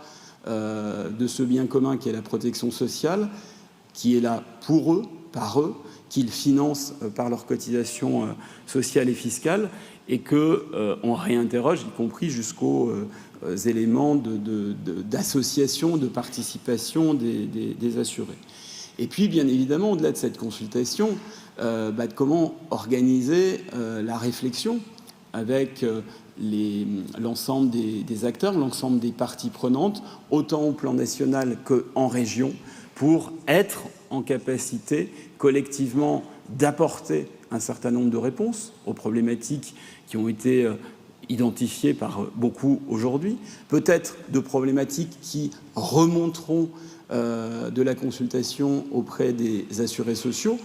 de ce bien commun qui est la protection sociale, qui est là pour eux, par eux, qu'ils financent par leurs cotisations sociales et fiscales, et qu'on réinterroge, y compris jusqu'aux éléments d'association, de participation des assurés. Et puis, bien évidemment, au-delà de cette consultation, de comment organiser la réflexion avec l'ensemble des acteurs, l'ensemble des parties prenantes, autant au plan national qu'en région, pour être en capacité collectivement d'apporter un certain nombre de réponses aux problématiques qui ont été identifiées par beaucoup aujourd'hui, peut-être de problématiques qui remonteront de la consultation auprès des assurés sociaux,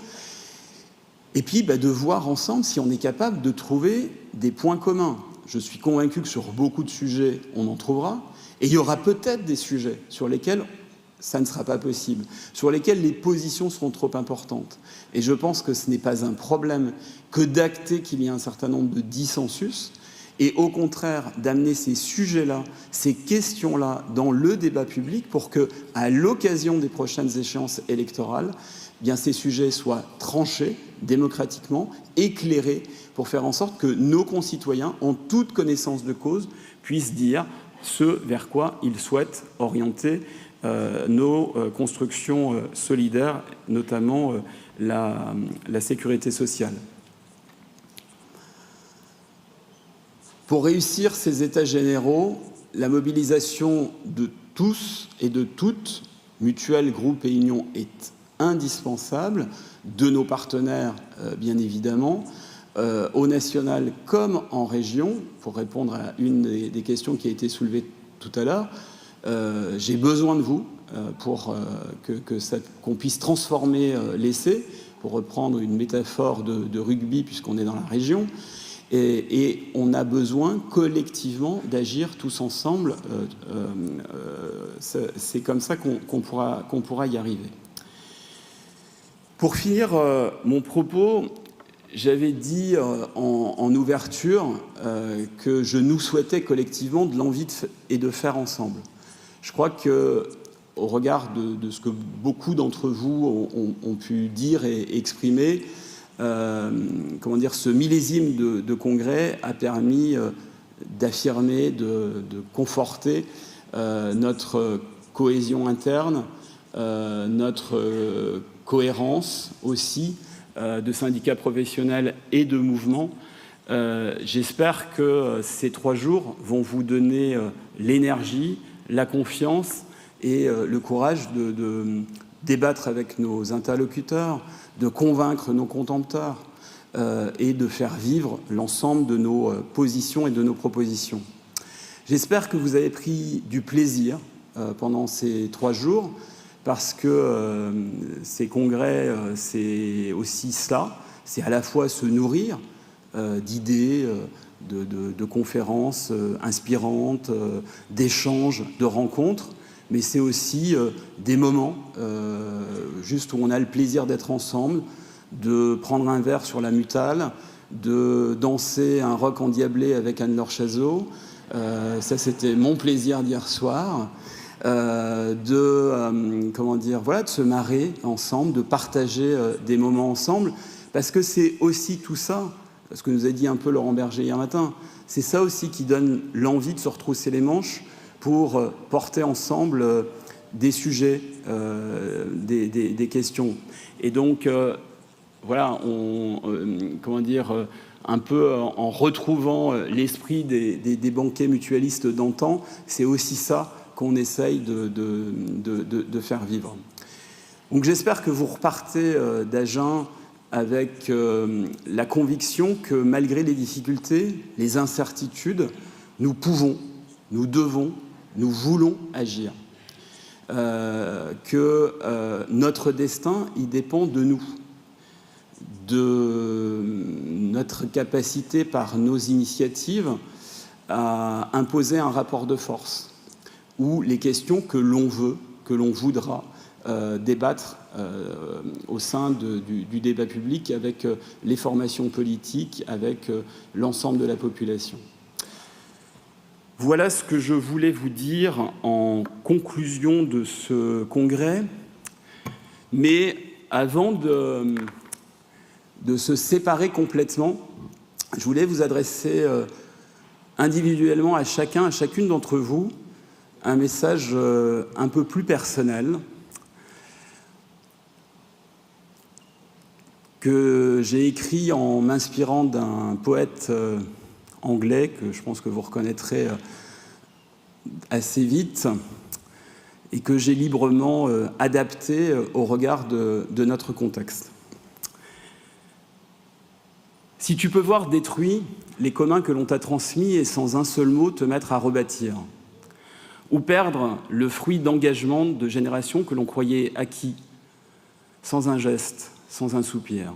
et puis de voir ensemble si on est capable de trouver des points communs. Je suis convaincu que sur beaucoup de sujets, on en trouvera, et il y aura peut-être des sujets sur lesquels ça ne sera pas possible, sur lesquels les positions seront trop importantes. Et je pense que ce n'est pas un problème que d'acter qu'il y a un certain nombre de dissensus, et au contraire d'amener ces sujets-là, ces questions-là dans le débat public pour que, à l'occasion des prochaines échéances électorales, bien ces sujets soient tranchés démocratiquement, éclairés, pour faire en sorte que nos concitoyens, en toute connaissance de cause, puissent dire ce vers quoi ils souhaitent orienter nos constructions solidaires, notamment la sécurité sociale. Pour réussir ces états généraux, la mobilisation de tous et de toutes, mutuelles, groupes et unions, est indispensable, de nos partenaires, bien évidemment, au national comme en région. Pour répondre à une des questions qui a été soulevée tout à l'heure, j'ai besoin de vous pour qu'on puisse transformer l'essai, pour reprendre une métaphore de rugby, puisqu'on est dans la région. Et on a besoin collectivement d'agir tous ensemble. C'est comme ça qu'on pourra y arriver. Pour finir mon propos, j'avais dit en ouverture que je nous souhaitais collectivement de l'envie et de faire ensemble. Je crois que, au regard de ce que beaucoup d'entre vous ont pu dire et exprimer, ce millésime de congrès a permis d'affirmer, de conforter notre cohésion interne, notre cohérence aussi de syndicats professionnels et de mouvements. J'espère que ces 3 jours vont vous donner l'énergie, la confiance et le courage de débattre avec nos interlocuteurs, de convaincre nos contempteurs et de faire vivre l'ensemble de nos positions et de nos propositions. J'espère que vous avez pris du plaisir pendant ces 3 jours, parce que ces congrès, c'est aussi cela, c'est à la fois se nourrir d'idées, de conférences inspirantes, d'échanges, de rencontres, mais c'est aussi des moments juste où on a le plaisir d'être ensemble, de prendre un verre sur la Mutale, de danser un rock endiablé avec Anne-Laure Chazot. Ça, c'était mon plaisir d'hier soir. De se marrer ensemble, de partager des moments ensemble, parce que c'est aussi tout ça, ce que nous a dit un peu Laurent Berger hier matin, c'est ça aussi qui donne l'envie de se retrousser les manches pour porter ensemble des sujets, des questions. Et donc, un peu en retrouvant l'esprit des banquiers mutualistes d'antan, c'est aussi ça qu'on essaye de faire vivre. Donc j'espère que vous repartez d'Agen avec la conviction que malgré les difficultés, les incertitudes, nous pouvons, nous devons, nous voulons agir. Que notre destin, il dépend de nous, de notre capacité par nos initiatives à imposer un rapport de force, ou les questions que l'on veut, que l'on voudra débattre au sein du débat public avec les formations politiques, avec l'ensemble de la population. Voilà ce que je voulais vous dire en conclusion de ce congrès. Mais avant de se séparer complètement, je voulais vous adresser individuellement à chacun, à chacune d'entre vous, un message un peu plus personnel que j'ai écrit en m'inspirant d'un poète anglais que je pense que vous reconnaîtrez assez vite et que j'ai librement adapté au regard de notre contexte. Si tu peux voir détruits les communs que l'on t'a transmis et sans un seul mot te mettre à rebâtir, ou perdre le fruit d'engagement de générations que l'on croyait acquis, sans un geste, sans un soupir.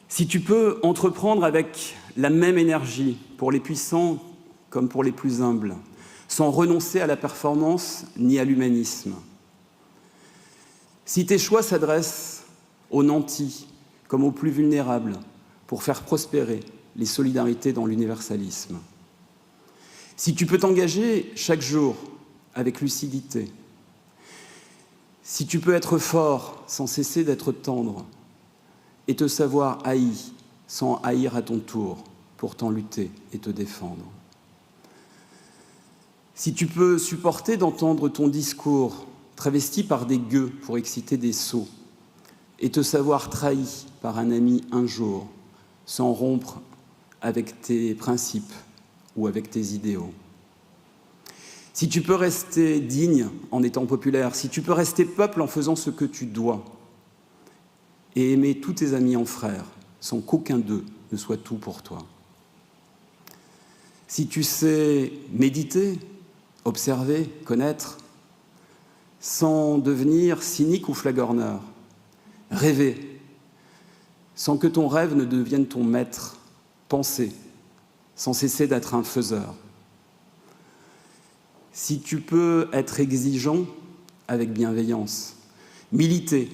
Si tu peux entreprendre avec la même énergie pour les puissants comme pour les plus humbles, sans renoncer à la performance ni à l'humanisme. Si tes choix s'adressent aux nantis comme aux plus vulnérables pour faire prospérer les solidarités dans l'universalisme. Si tu peux t'engager chaque jour avec lucidité, si tu peux être fort sans cesser d'être tendre et te savoir haï sans haïr à ton tour, pourtant lutter et te défendre. Si tu peux supporter d'entendre ton discours travesti par des gueux pour exciter des sots et te savoir trahi par un ami un jour sans rompre avec tes principes ou avec tes idéaux. Si tu peux rester digne en étant populaire, si tu peux rester peuple en faisant ce que tu dois et aimer tous tes amis en frères sans qu'aucun d'eux ne soit tout pour toi. Si tu sais méditer, observer, connaître, sans devenir cynique ou flagorneur, rêver, sans que ton rêve ne devienne ton maître, penser, sans cesser d'être un faiseur. Si tu peux être exigeant avec bienveillance, militer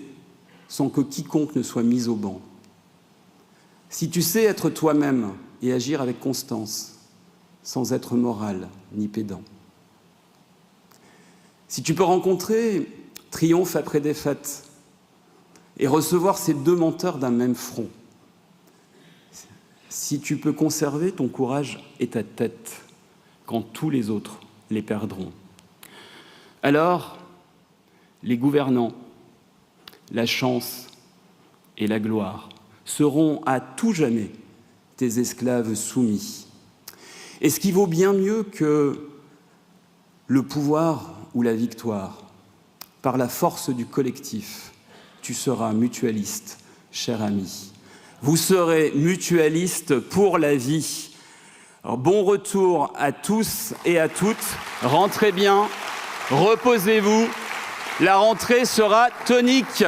sans que quiconque ne soit mis au banc. Si tu sais être toi-même et agir avec constance, sans être moral ni pédant. Si tu peux rencontrer triomphe après défaite et recevoir ces deux menteurs d'un même front. Si tu peux conserver ton courage et ta tête quand tous les autres les perdront. Alors, les gouvernants, la chance et la gloire seront à tout jamais tes esclaves soumis. Et ce qui vaut bien mieux que le pouvoir ou la victoire, par la force du collectif, tu seras mutualiste, cher ami. Vous serez mutualiste pour la vie. Alors, bon retour à tous et à toutes. Rentrez bien, reposez-vous. La rentrée sera tonique.